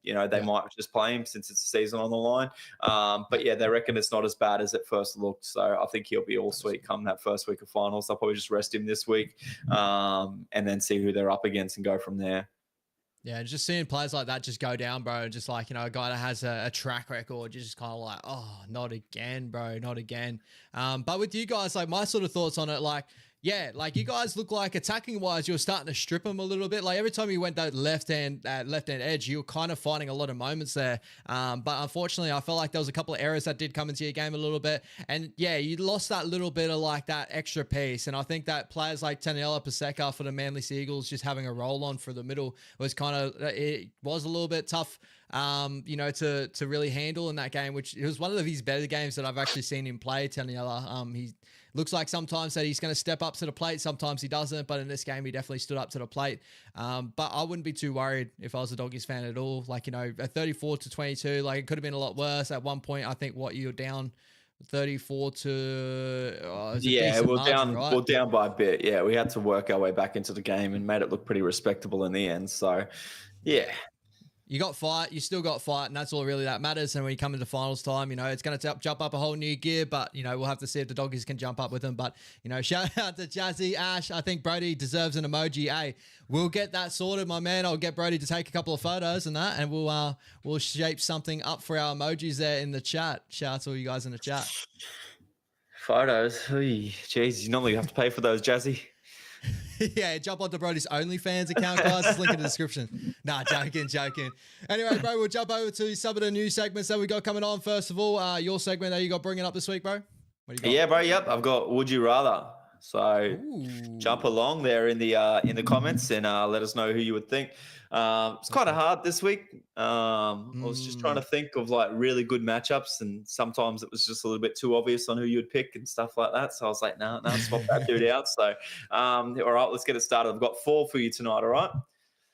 You know, they might just play him since it's a season on the line. But yeah, they reckon it's not as bad as it first looked. So I think he'll be all sweet come that first week of finals. They'll probably just rest him this week. And then see who they're up against and go from there. Yeah, just seeing players like that just go down, bro. Just like, you know, a guy that has a track record, you're just kind of like, oh, not again, bro, not again. But with you guys, like my sort of thoughts on it, like, yeah, like you guys look like attacking wise, you're starting to strip them a little bit. Like every time you went that left hand edge, you were kind of finding a lot of moments there. But unfortunately, I felt like there was a couple of errors that did come into your game a little bit. And yeah, you lost that little bit of like that extra piece. And I think that players like Taniela Paseka for the Manly Seagulls just having a roll on for the middle was it was a little bit tough, you know, to really handle in that game, which it was one of his better games that I've actually seen him play, Taniela. He looks like sometimes that he's going to step up to the plate. Sometimes he doesn't. But in this game, he definitely stood up to the plate. But I wouldn't be too worried if I was a Doggies fan at all. Like, you know, a 34-22, like it could have been a lot worse. At one point, I think you're down 34 to... yeah, we're down by a bit. Yeah, we had to work our way back into the game and made it look pretty respectable in the end. So, yeah. You got fight, you still got fight, and that's all really that matters. And when you come into finals time, you know, it's going to jump up a whole new gear, but, you know, we'll have to see if the Doggies can jump up with them. But, you know, shout out to Jazzy, Ash. I think Brody deserves an emoji. Hey, we'll get that sorted, my man. I'll get Brody to take a couple of photos and that, and we'll shape something up for our emojis there in the chat. Shout out to all you guys in the chat. Photos? Jeez, you normally have to pay for those, Jazzy. Yeah, jump onto Brody's OnlyFans account, guys. Just link in the description. Nah, joking. Anyway, bro, we'll jump over to some of the new segments that we got coming on. First of all, your segment that you got bringing up this week, bro. What do you got? Yeah, bro. Yep, I've got Would You Rather. So jump along there in the comments and let us know who you would think. It's kind of hard this week. I was just trying to think of like really good matchups, and sometimes it was just a little bit too obvious on who you'd pick and stuff like that. So I was like, no, swap that dude out. So, all right, let's get it started. I've got 4 for you tonight. All right.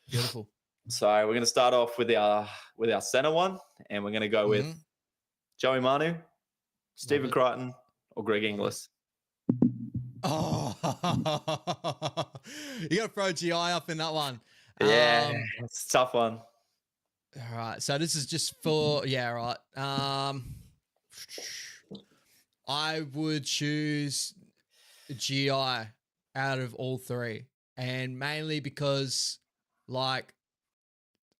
Beautiful. So we're going to start off with our center one, and we're going to go with Joey Manu, Stephen Crichton, or Greg Inglis. Oh, you got to throw GI up in that one. Yeah, it's a tough one. All right. So this is just for, yeah, right. I would choose GI out of all three. And mainly because, like,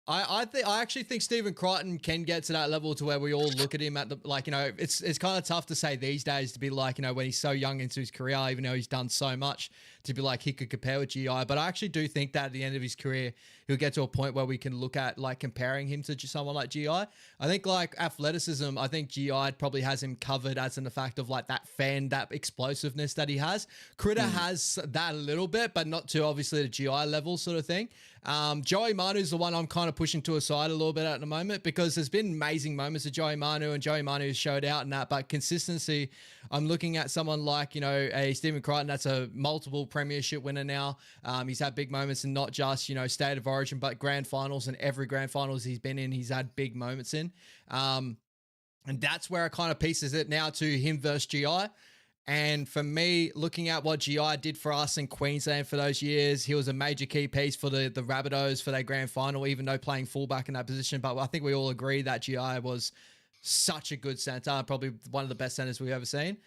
I actually think Stephen Crichton can get to that level to where we all look at him at the, like, you know, it's kind of tough to say these days to be like, you know, when he's so young into his career, even though he's done so much, to be like he could compare with GI. But I actually do think that at the end of his career, he'll get to a point where we can look at like comparing him to someone like GI. I think like athleticism, I think GI probably has him covered as in the fact of like that explosiveness that he has. Critter has that a little bit, but not to obviously the GI level sort of thing. Joey Manu's the one I'm kind of pushing to a side a little bit at the moment because there's been amazing moments of Joey Manu and Joey Manu showed out in that, but consistency, I'm looking at someone like, you know, a Stephen Crichton that's a multiple premiership winner now. He's had big moments and not just, you know, state of origin, but grand finals, and every grand finals he's been in, he's had big moments in. And that's where I kind of pieces it now to him versus GI. And for me, looking at what GI did for us in Queensland for those years, he was a major key piece for the Rabbitohs for their grand final, even though playing fullback in that position. But I think we all agree that GI was such a good centre, probably one of the best centres we've ever seen.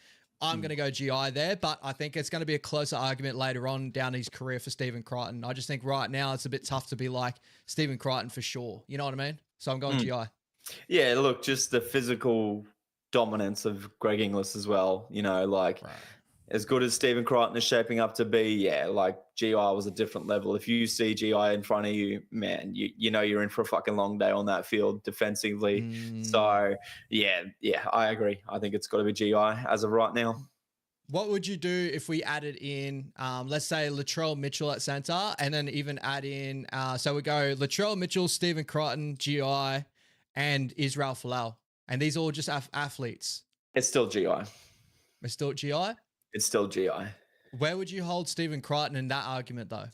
I'm going to go GI there, but I think it's going to be a closer argument later on down his career for Stephen Crichton. I just think right now it's a bit tough to be like Stephen Crichton for sure. You know what I mean? So I'm going GI. Yeah, look, just the physical dominance of Greg Inglis as well. You know, like as good as Stephen Crichton is shaping up to be, yeah, like GI was a different level. If you see GI in front of you, man, you know you're in for a fucking long day on that field defensively. So, yeah, I agree. I think it's got to be GI as of right now. What would you do if we added in, let's say, Latrell Mitchell at centre, and then even add in, so we go Latrell Mitchell, Stephen Crichton, GI, and Israel Folau. And these are all just athletes. It's still GI. It's still GI? It's still GI. Where would you hold Stephen Crichton in that argument, though?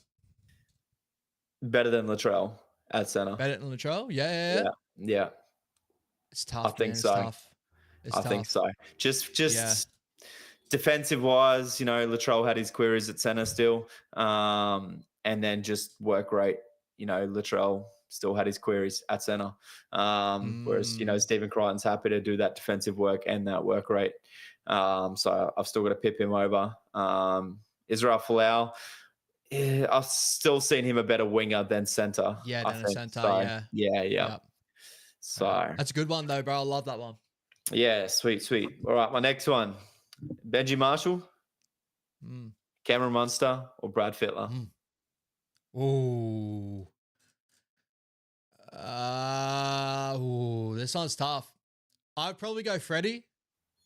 Better than Latrell at centre. Better than Latrell? Yeah. It's tough. I think so. I think so. Just defensive wise, you know, Latrell had his queries at centre still. And then just work rate, you know, Latrell still had his queries at centre. Whereas, you know, Stephen Crichton's happy to do that defensive work and that work rate. So I've still got to pip him over. Israel Folau, I've still seen him a better winger than centre. Yeah, than a centre, so, yeah. So that's a good one though, bro. I love that one. Yeah, sweet. All right, my next one. Benji Marshall, Cameron Munster, or Brad Fittler? This one's tough. I'd probably go Freddie,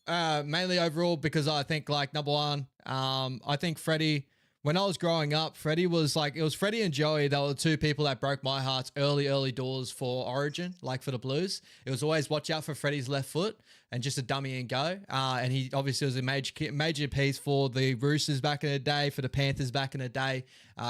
mainly overall because I think like number one, I think Freddie, when I was growing up, Freddie was like, it was Freddie and Joey. They were the two people that broke my heart early doors for Origin, like for the Blues. It was always watch out for Freddie's left foot and just a dummy and go. And he obviously was a major piece for the Roosters back in the day, for the Panthers back in the day.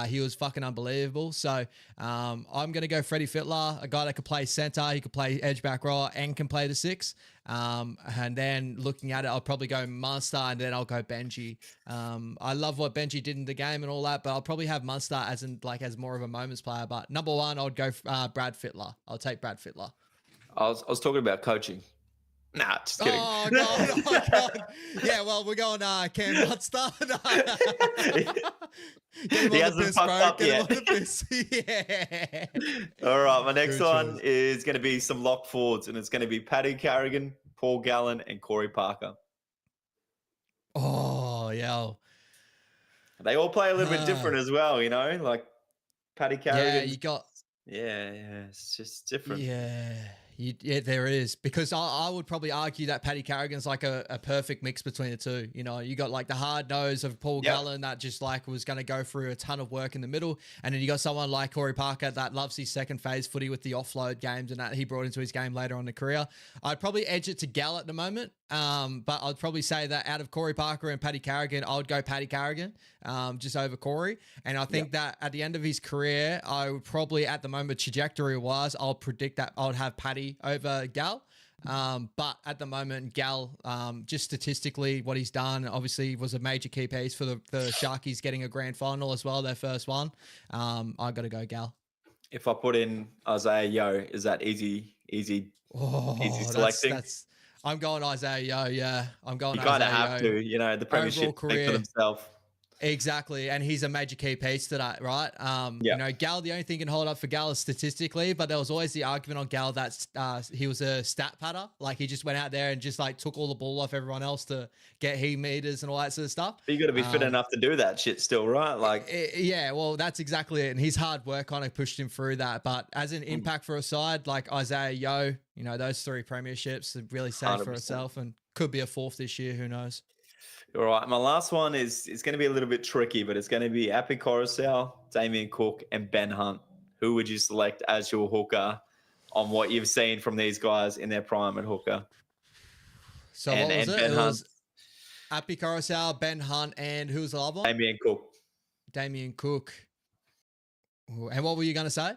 He was fucking unbelievable. So I'm going to go Freddie Fittler, a guy that could play center. He could play edge back row and can play the six. And then looking at it, I'll probably go Munster and then I'll go Benji. I love what Benji did in the game and all that, but I'll probably have Munster as more of a moments player. But number one, I would go Brad Fittler. I'll take Brad Fittler. I was talking about coaching. Nah, just kidding. Oh, God. Yeah, well, we're going Cam Munster. He hasn't fucked up yet. Yeah. All right, my next one is going to be some lock forwards, and it's going to be Paddy Carrigan, Paul Gallen, and Corey Parker. Oh, yeah. They all play a little bit different as well, you know? Like Paddy Carrigan. Yeah, you got... Yeah, it's just different. Yeah, there is. Because I would probably argue that Paddy Carrigan's like a perfect mix between the two. You know, you got like the hard nose of Paul Gallen that just like was going to go through a ton of work in the middle. And then you got someone like Corey Parker that loves his second phase footy with the offload games and that he brought into his game later on in the career. I'd probably edge it to Gal at the moment. But I'd probably say that out of Corey Parker and Paddy Carrigan, I would go Paddy Carrigan just over Corey. And I think that at the end of his career, I would probably at the moment trajectory-wise, I'll predict that I would have Paddy over Gal. But at the moment, Gal, just statistically, what he's done, obviously was a major key piece for the Sharkies getting a grand final as well, their first one. I've got to go Gal. If I put in Isaiah Yo, is that easy selecting? That's. I'm going Isaiah Yo. Yeah, I'm going. You kind of Isaiah have Yo. to, the Overall premiership speak for themselves. Exactly, and he's a major key piece to that, right? Gal, the only thing can hold up for Gal is statistically, but there was always the argument on Gal that he was a stat patter, like he just went out there and just like took all the ball off everyone else to get heat meters and all that sort of stuff. But you got to be fit enough to do that shit still, right? Like, yeah, well, that's exactly it, and his hard work kind of pushed him through that. But as an impact for a side like Isaiah Yo, those 3 premierships are really safe 100%. For itself, and could be a 4th this year. Who knows? All right, my last one is going to be a little bit tricky, but it's going to be Api Coruscant, Damien Cook, and Ben Hunt. Who would you select as your hooker on what you've seen from these guys in their prime at hooker? So what was it? Ben Hunt. Api Coruscant, Ben Hunt, and who was the other one? Damien Cook. And what were you going to say?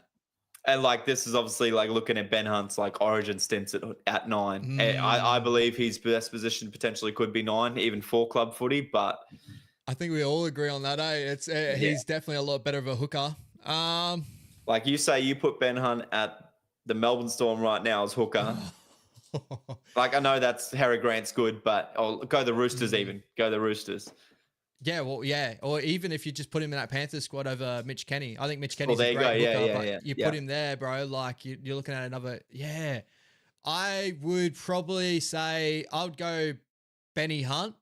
And like, this is obviously like looking at Ben Hunt's like origin stints at 9. I believe his best position potentially could be 9, even 4 club footy, but I think we all agree on that. He's definitely a lot better of a hooker. Like you say, you put Ben Hunt at the Melbourne Storm right now as hooker. Like, I know that's Harry Grant's good, but I'll go the Roosters even. Go the Roosters. Yeah, well, yeah. Or even if you just put him in that Panthers squad over Mitch Kenny. I think Mitch Kenny's a great hooker, but you put him there, bro, like you're looking at another, I would probably say I would go Benny Hunt.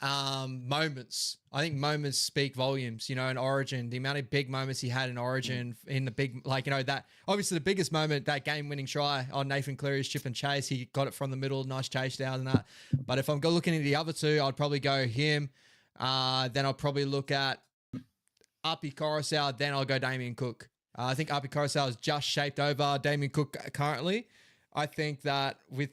Moments. I think moments speak volumes, in Origin. The amount of big moments he had in Origin in the big, that obviously the biggest moment, that game-winning try on Nathan Cleary's chip and chase. He got it from the middle, nice chase down and that. But if I'm looking at the other 2, I'd probably go him. Then I'll probably look at Api Coruscant. Then I'll go Damien Cook. I think Api Coruscant is just shaped over Damien Cook currently. I think that with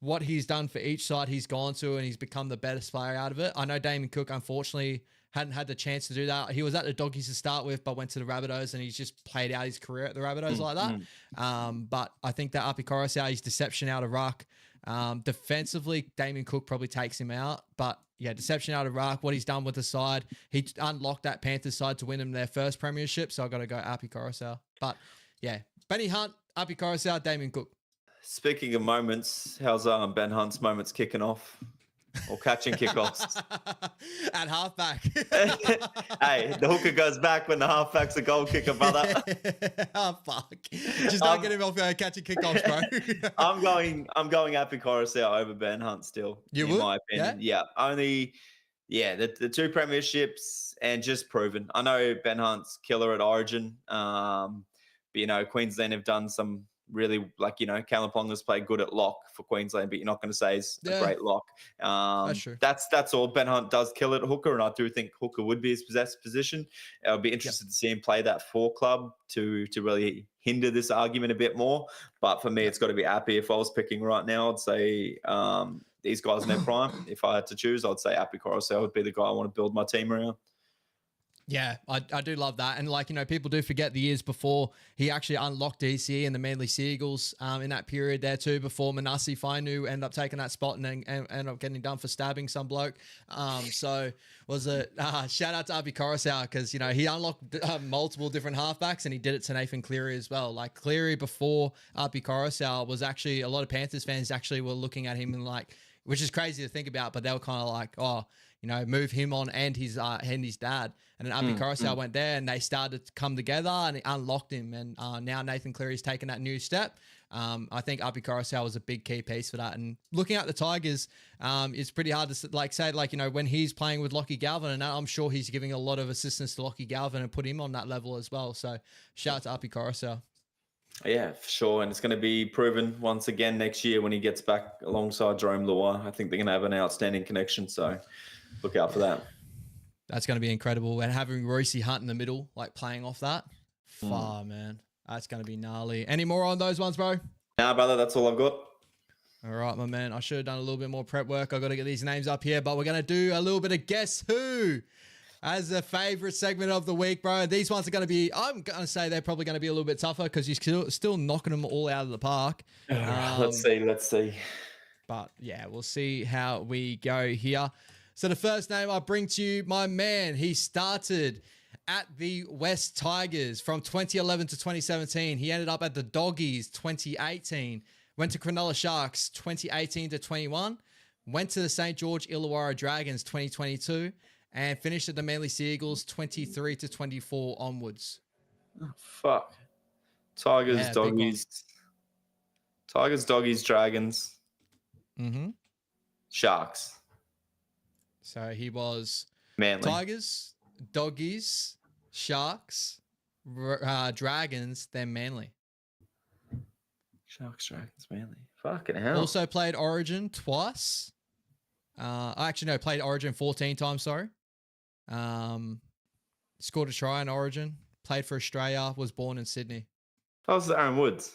what he's done for each side he's gone to, and he's become the best player out of it. I know Damien Cook, unfortunately, hadn't had the chance to do that. He was at the Doggies to start with, but went to the Rabbitohs, and he's just played out his career at the Rabbitohs like that. But I think that Api Coruscant, his deception out of ruck. Defensively, Damien Cook probably takes him out, but yeah, deception out of ruck, what he's done with the side. He unlocked that Panthers side to win them their first premiership, so I've got to go Api Coruscant. But yeah, Benny Hunt, Api Coruscant, Damien Cook. Speaking of moments, how's Ben Hunt's moments kicking off or catching kickoffs? At halfback. Hey, the hooker goes back when the halfback's a goal kicker, brother. Oh, fuck. Just don't get him off catching kickoffs, bro. I'm going Api Coruscant over Ben Hunt still. In my opinion. Yeah. Only, the 2 premierships and just proven. I know Ben Hunt's killer at Origin. But, Queensland have done some really, Callum Ponga's played good at lock for Queensland, but you're not going to say he's a great lock. That's true. That's all. Ben Hunt does kill it at hooker, and I do think hooker would be his possessed position. I'll be interested to see him play that 4 club to really hinder this argument a bit more. But for me, it's got to be Api. If I was picking right now, I'd say these guys in their prime. If I had to choose, I'd say Api Coruscant would be the guy I want to build my team around. Yeah, I do love that. And people do forget the years before he actually unlocked DC and the Manly Seagulls in that period there too, before Manasi Fainu ended up taking that spot and ended up getting done for stabbing some bloke. So was it shout out to Api Coruscant because, he unlocked multiple different halfbacks and he did it to Nathan Cleary as well. Like Cleary before Api Coruscant was actually, a lot of Panthers fans actually were looking at him and which is crazy to think about, but they were kind of like, move him on and his dad. And then Api Coruscant went there and they started to come together and it unlocked him. And now Nathan Cleary's taken that new step. I think Api Coruscant was a big key piece for that. And looking at the Tigers, it's pretty hard to say, when he's playing with Lockie Galvin, and I'm sure he's giving a lot of assistance to Lockie Galvin and put him on that level as well. So shout out to Api Coruscant. Yeah, for sure. And it's going to be proven once again next year when he gets back alongside Jerome Luai. I think they're going to have an outstanding connection. So look out for that. That's going to be incredible. And having Royce Hunt in the middle, playing off that. Man. That's going to be gnarly. Any more on those ones, bro? Nah, brother. That's all I've got. All right, my man. I should have done a little bit more prep work. I've got to get these names up here, but we're going to do a little bit of Guess Who as a favorite segment of the week, bro. These ones are going to be, I'm going to say they're probably going to be a little bit tougher because you're still knocking them all out of the park. Let's see. But yeah, we'll see how we go here. So the first name I bring to you, my man, he started at the West Tigers from 2011 to 2017. He ended up at the Doggies 2018. Went to Cronulla Sharks 2018 to 21. Went to the St. George Illawarra Dragons 2022. And finished at the Manly Sea Eagles 23 to 24 onwards. Oh, fuck. Tigers, Yeah, Doggies. Tigers, Doggies, Dragons. Mm-hmm. Sharks. So he was Manly. Tigers, Doggies, Sharks, Dragons, then Manly. Sharks, Dragons, Manly. Fucking hell. Also played Origin twice. Played Origin 14 times, sorry. Scored a try in Origin. Played for Australia. Was born in Sydney. That was Aaron Woods.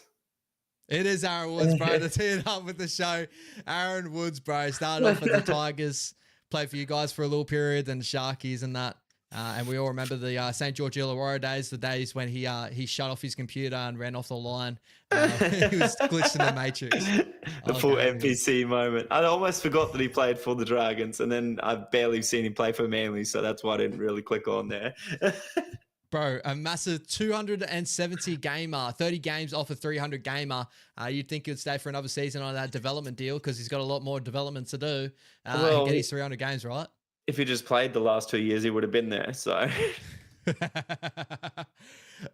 It is Aaron Woods, bro. To tee it up with the show. Aaron Woods, bro. Started off at the Tigers. Played for you guys for a little period, then the Sharkies and that. And we all remember the St. George Illawarra days, the days when he shut off his computer and ran off the line. He was glitched in the Matrix. The full NPC moment. I almost forgot that he played for the Dragons, and then I've barely seen him play for Manly, so that's why I didn't really click on there. Bro, a massive 270 gamer, 30 games off a 300 gamer. You'd think he'd stay for another season on that development deal because he's got a lot more development to do. And get his 300 games, right? If he just played the last 2 years, he would have been there. So,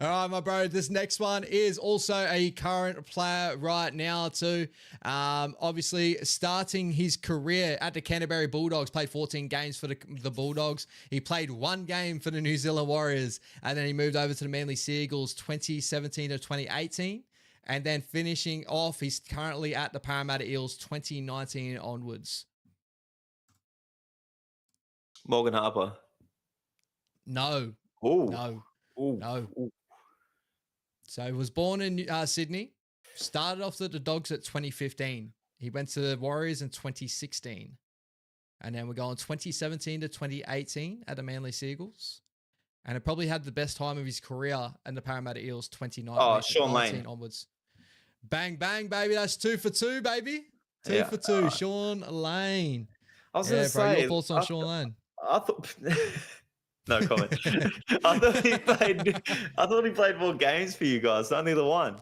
all right, my bro. This next one is also a current player right now too. Obviously, starting his career at the Canterbury Bulldogs, played 14 games for the Bulldogs. He played 1 game for the New Zealand Warriors, and then he moved over to the Manly Sea Eagles 2017 to 2018. And then finishing off, he's currently at the Parramatta Eels 2019 onwards. Morgan Harper. No. Ooh. No. Ooh. No. Ooh. So he was born in Sydney. Started off at the Dogs at 2015. He went to the Warriors in 2016. And then we're going 2017 to 2018 at the Manly Sea Eagles. And it probably had the best time of his career in the Parramatta Eels 2019. Oh, Shaun Lane. Onwards. Bang, bang, baby. That's 2 for 2, baby. 2 for 2. Shaun Lane. I was going to say. Your thoughts on Shaun Lane? I thought... No comment. I thought he played more games for you guys, not neither one.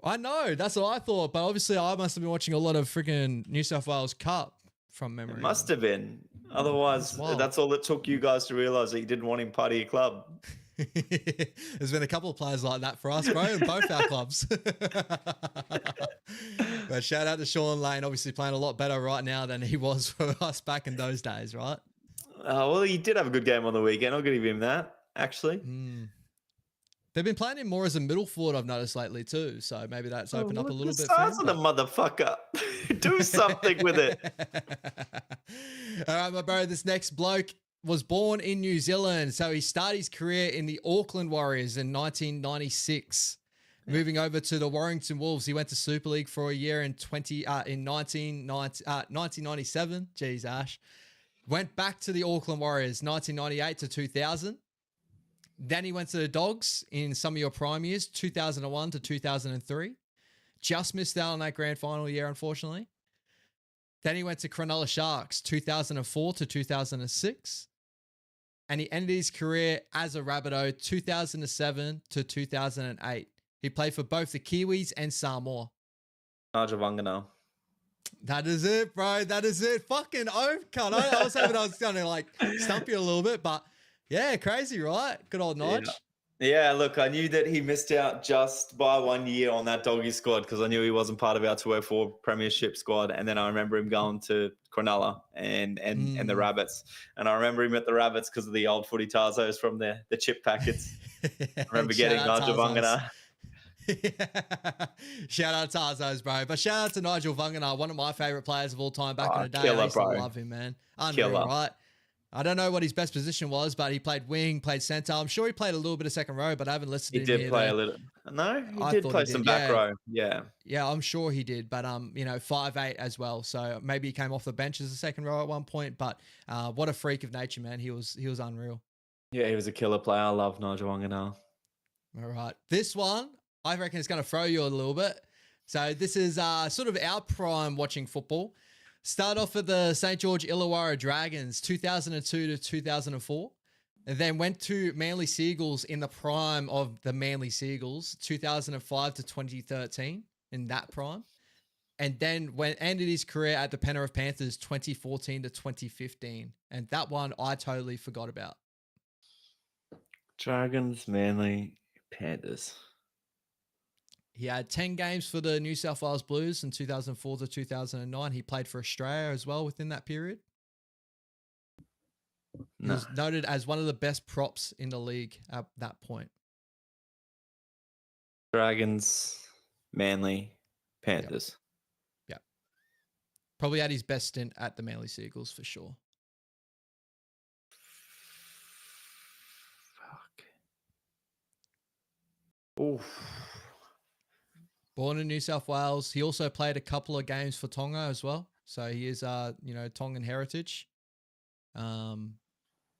I know. That's what I thought. But obviously, I must have been watching a lot of freaking New South Wales Cup from memory. It must have been. Otherwise, that's all it took you guys to realize that you didn't want him part of your club. There's been a couple of players like that for us, bro, in both our clubs. But shout out to Shaun Lane, obviously playing a lot better right now than he was for us back in those days, right? Well, he did have a good game on the weekend. I'll give him that, actually. They've been playing him more as a middle forward, I've noticed lately too. So maybe that's opened up a little bit. Size of the motherfucker. Do something with it. All right, my bro. This next bloke was born in New Zealand. So he started his career in the Auckland Warriors in 1996. Moving over to the Warrington Wolves. He went to Super League for a year in 1997. Jeez, Ash. Went back to the Auckland Warriors, 1998 to 2000. Then he went to the Dogs in some of your prime years, 2001 to 2003. Just missed out on that grand final year, unfortunately. Then he went to Cronulla Sharks, 2004 to 2006. And he ended his career as a Rabbitoh, 2007 to 2008. He played for both the Kiwis and Samoa. Nigel Vangana. That is it, bro. That is it. Fucking oath, cunt. I was hoping I was going to like stump you a little bit, but yeah, crazy, right? Good old Nige. Yeah, look, I knew that he missed out just by 1 year on that doggy squad because I knew he wasn't part of our 204 premiership squad. And then I remember him going to Cronulla and the Rabbits. And I remember him at the Rabbits because of the old footy Tarzos from the chip packets. I remember getting Nigel Vangana. Shout out to Tarzos, bro. But shout out to Nigel Vangana, one of my favorite players of all time back in the day. Killer, I used to love him, man. Unreal, right? I don't know what his best position was, but he played wing, played center. I'm sure he played a little bit of second row, but I haven't listed him. He did play a little. No, he did play some back row. Yeah. Yeah, I'm sure he did. But 5'8" as well. So maybe he came off the bench as a second row at one point. But what a freak of nature, man. He was unreal. Yeah, he was a killer player. I love Nigel Vangana. All right. This one, I reckon it's going to throw you a little bit. So this is sort of our prime watching football. Start off with the St. George Illawarra Dragons, 2002 to 2004. And then went to Manly Seagulls in the prime of the Manly Seagulls, 2005 to 2013, in that prime. And then ended his career at the Penrith Panthers 2014 to 2015. And that one I totally forgot about. Dragons, Manly, Panthers. He had 10 games for the New South Wales Blues in 2004 to 2009. He played for Australia as well within that period. He was noted as one of the best props in the league at that point. Dragons, Manly, Panthers. Yeah. Probably had his best stint at the Manly Seagulls for sure. Fuck. Oof. Born in New South Wales. He also played a couple of games for Tonga as well. So he is, Tongan heritage.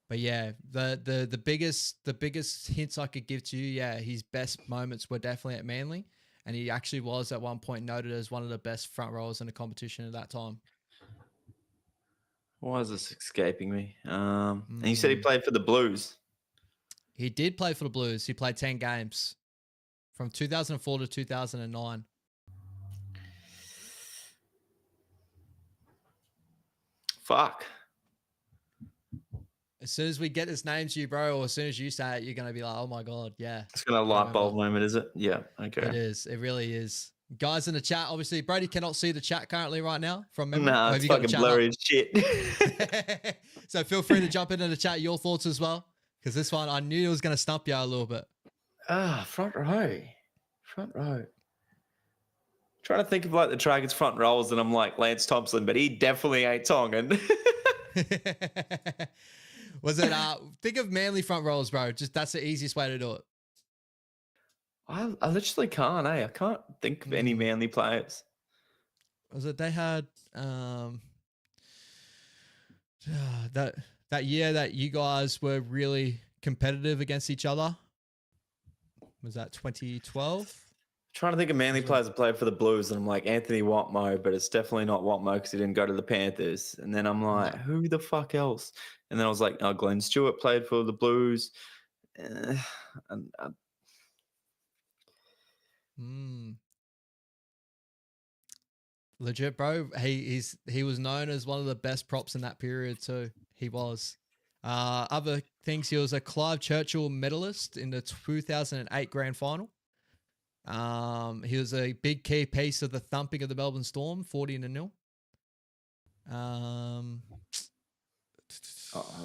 But yeah, the biggest hints I could give to you, his best moments were definitely at Manly, and he actually was at one point noted as one of the best front rowers in the competition at that time. Why is this escaping me? And you said he played for the Blues. He did play for the Blues. He played 10 games from 2004 to 2009. Fuck. As soon as we get this name to you, bro, or as soon as you say it, you're going to be like, oh my God, yeah. It's going to light bulb moment, is it? Yeah, okay. It is. It really is. Guys in the chat, obviously, Brody cannot see the chat currently right now from memory. No, it's fucking blurry as shit. So feel free to jump into the chat, your thoughts as well, because this one, I knew it was going to stump you a little bit. Front row. Trying to think of like the Dragons front rows, and I'm like Lance Thompson, but he definitely ain't Tongan. Was it think of Manly front rows, bro? Just that's the easiest way to do it. I literally can't, I can't think of any Manly players. Was it they had that year that you guys were really competitive against each other? Was that 2012? Trying to think of Manly players that played for the Blues, and I'm like Anthony Watmo, but it's definitely not Watmo because he didn't go to the Panthers. And then I'm like, who the fuck else? And then I was like, Glenn Stewart played for the Blues. Legit, bro. He was known as one of the best props in that period too. He was. Other things, he was a Clive Churchill medalist in the 2008 grand final. He was a big key piece of the thumping of the Melbourne Storm, 40-0.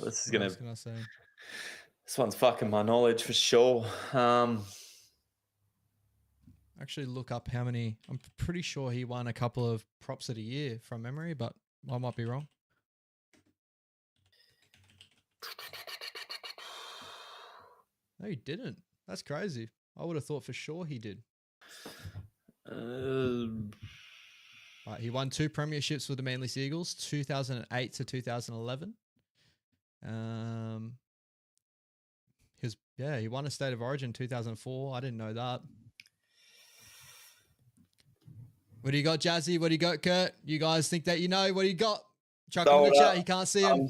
This is gonna say. This one's fucking my knowledge for sure. Actually, look up how many. I'm pretty sure he won a couple of props of the year from memory, but I might be wrong. No, he didn't. That's crazy. I would have thought for sure he did. He won 2 premierships with the Manly Seagulls, 2008 to 2011. He won a State of Origin 2004. I didn't know that. What do you got, Jazzy? What do you got, Kurt? You guys think that you know? What do you got? Chuck in the chat. You can't see him.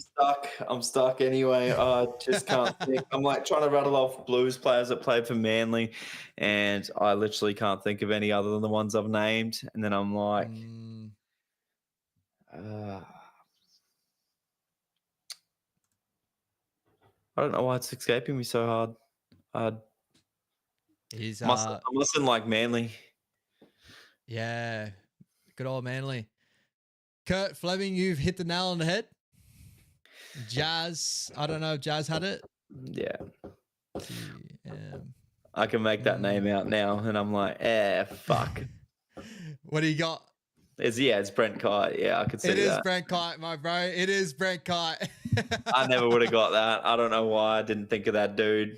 I'm stuck anyway. I just can't think. I'm like trying to rattle off Blues players that played for Manly, and I literally can't think of any other than the ones I've named. And then I'm like, I don't know why it's escaping me so hard. I'm listening like Manly. Yeah, good old Manly. Kurt Fleming, you've hit the nail on the head. Jazz, I don't know if Jazz had it. Yeah. I can make that name out now, and I'm like, fuck. What do you got? It's Brent Kite. Yeah, I could see that. It is Brent Kite, my bro. It is Brent Kite. I never would have got that. I don't know why I didn't think of that dude.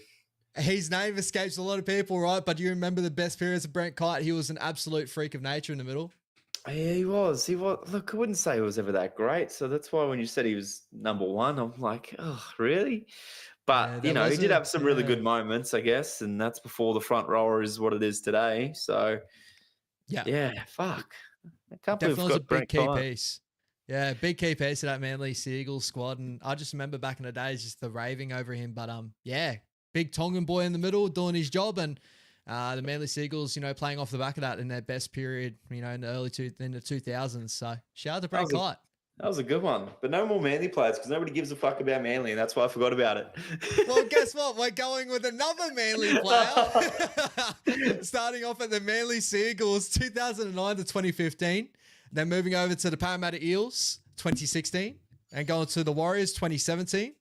His name escapes a lot of people, right? But do you remember the best periods of Brent Kite? He was an absolute freak of nature in the middle. Yeah, he was. Look, I wouldn't say he was ever that great. So that's why when you said he was number one, I'm like, oh, really? But, he did have some really good moments, I guess. And that's before the front rower is what it is today. So, yeah, fuck. I can't believe Definitely was a big key piece. Yeah, big key piece of that Manly Seagulls squad. And I just remember back in the days just the raving over him. But yeah, big Tongan boy in the middle doing his job. And the Manly Seagulls, you know, playing off the back of that in their best period, you know, in the in the 2000s. So shout out to Brent Kite. That was a good one. But no more Manly players because nobody gives a fuck about Manly, and that's why I forgot about it. Well, guess what? We're going with another Manly player. Starting off at the Manly Seagulls, 2009 to 2015. Then moving over to the Parramatta Eels, 2016. And going to the Warriors, 2017.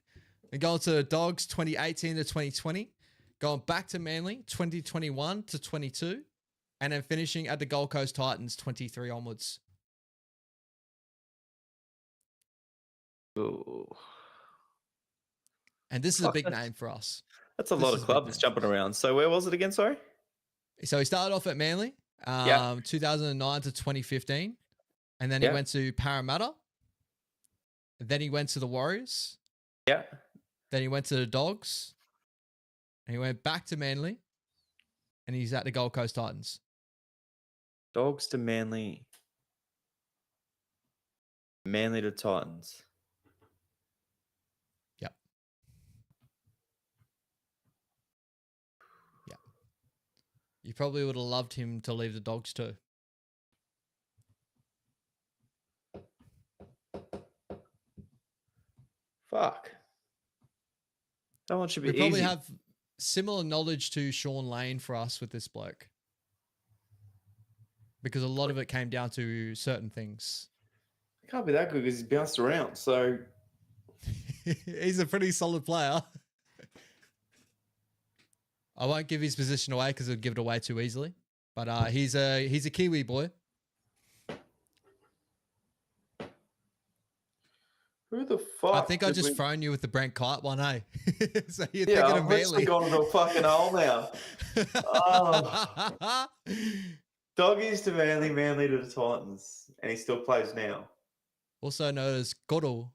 And going to the Dogs, 2018 to 2020. Going back to Manly, 2021 to 22. And then finishing at the Gold Coast Titans, 23 onwards. Ooh. And this is a big name for us. That's a lot of clubs jumping around. So where was it again? Sorry. So he started off at Manly, 2009 to 2015. And then he went to Parramatta. Then he went to the Warriors. Yeah. Then he went to the Dogs. And he went back to Manly. And he's at the Gold Coast Titans. Dogs to Manly. Manly to Titans. Yep. Yep. You probably would have loved him to leave the Dogs too. Fuck. That one should be easy. We probably easy. have similar knowledge to Shaun Lane for us with this bloke. Because a lot of it came down to certain things. It can't be that good because he's bounced around. So he's a pretty solid player. I won't give his position away because it'll give it away too easily. But he's a Kiwi boy. Who the fuck? I think I just thrown you with the Brent Kite one, hey? So you're yeah, thinking I've of Manly. gone into a fucking hole now. Oh. Doggies to Manly, Manly to the Titans. And he still plays now. Also known as Goddle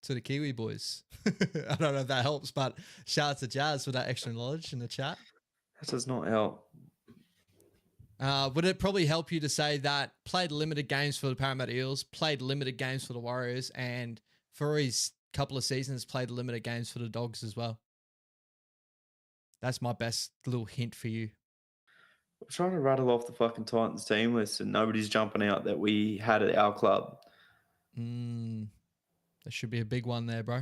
to the Kiwi boys. I don't know if that helps, but shout out to Jazz for that extra knowledge in the chat. That does not help. Would it probably help you to say that played limited games for the Parramatta Eels, played limited games for the Warriors, and for his couple of seasons played limited games for the Dogs as well? That's my best little hint for you. I'm trying to rattle off the fucking Titans team list and nobody's jumping out that we had at our club. There should be a big one there, bro.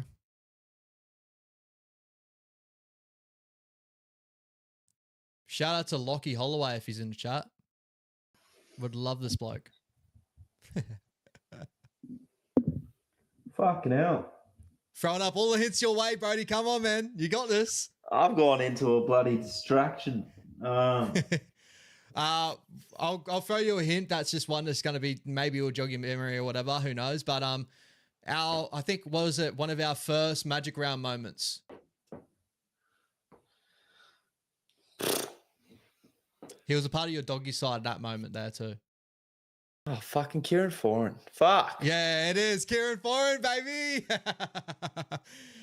Shout out to Lockie Holloway if he's in the chat. Would love this bloke. Fucking hell. Throwing up all the hits your way, Brody. Come on, man. You got this. I've gone into a bloody distraction. I'll throw you a hint. That's just one that's going to be, maybe it'll jog your memory or whatever. Who knows? But I think, what was it? One of our first Magic Round moments. He was a part of your doggy side at that moment there too. Oh, fucking Kieran Foran. Fuck. Yeah, it is. Kieran Foran, baby.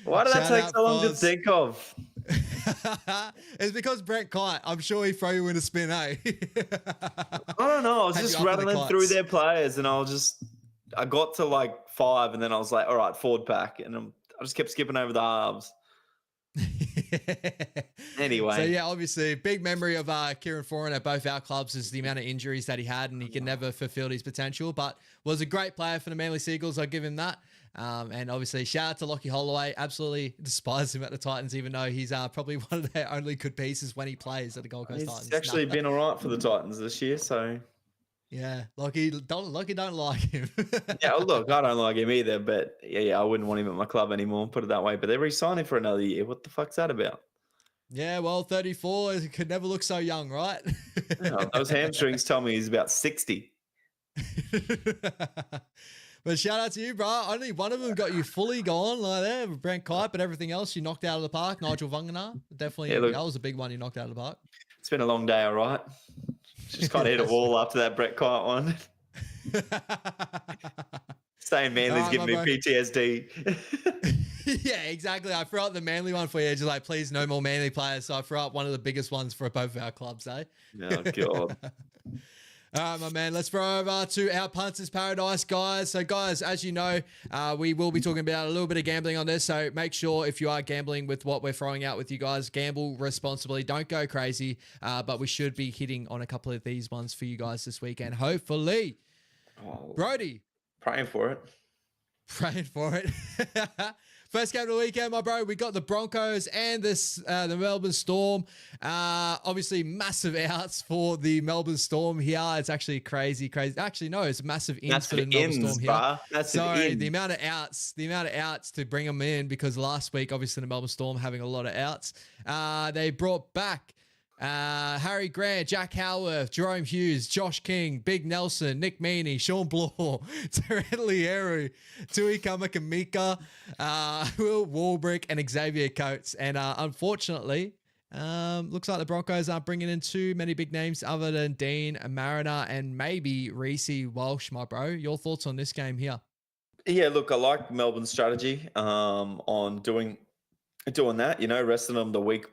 Why did that take so long to think of? It's because Brent Kite. I'm sure he throw you in a spin, eh? I don't know. I was just rattling through their players and I got to like 5 and then I was like, all right, forward pack. And I just kept skipping over the halves. Anyway. So yeah, obviously big memory of Kieran Foran at both our clubs is the amount of injuries that he had and he could never fulfill his potential, but was a great player for the Manly Seagulls. I'll give him that. And obviously shout out to Lockie Holloway. Absolutely despise him at the Titans, even though he's probably one of their only good pieces when he plays at the Gold Coast Titans. He's actually been all right for the Titans this year, so yeah, Lockie don't like him. Yeah, well, look, I don't like him either, but yeah, I wouldn't want him at my club anymore, put it that way. But they're re-signing for another year. What the fuck's that about? Yeah, well, 34 could never look so young, right? Yeah, those hamstrings tell me he's about 60. But shout out to you, bro. Only one of them got you fully gone like that, Brent Kite, but everything else you knocked out of the park. Nigel Vungana, definitely, yeah, look, that was a big one you knocked out of the park. It's been a long day, all right. Just kind of hit a wall after that Brett Kite one. Staying Manly's giving me PTSD. Yeah, exactly. I threw out the Manly one for you. Just like, please, no more Manly players. So I threw out one of the biggest ones for both of our clubs, eh? Oh, God. All right, my man, let's throw over to our Punters Paradise, guys. So, guys, as you know, we will be talking about a little bit of gambling on this. So make sure if you are gambling with what we're throwing out with you guys, gamble responsibly. Don't go crazy. But we should be hitting on a couple of these ones for you guys this weekend, hopefully. Oh, Brody. praying for it. Praying for it. First game of the weekend, my bro. We got the Broncos and the Melbourne Storm. Obviously, massive outs for the Melbourne Storm here. It's actually crazy. Actually, no, it's massive ins for the Melbourne Storm here. Sorry, the amount of outs to bring them in, because last week, obviously, the Melbourne Storm having a lot of outs. They brought back Harry Grant, Jack Howarth, Jerome Hughes, Josh King, Big Nelson, Nick Meaney, Sean Bloor, Terrell Lieru, Tui Kamakamika, Will Warbrick, and Xavier Coates. And unfortunately, looks like the Broncos aren't bringing in too many big names other than Dean Mariner and maybe Reece Walsh, my bro. Your thoughts on this game here? Yeah, look, I like Melbourne's strategy on doing that, you know, resting them the week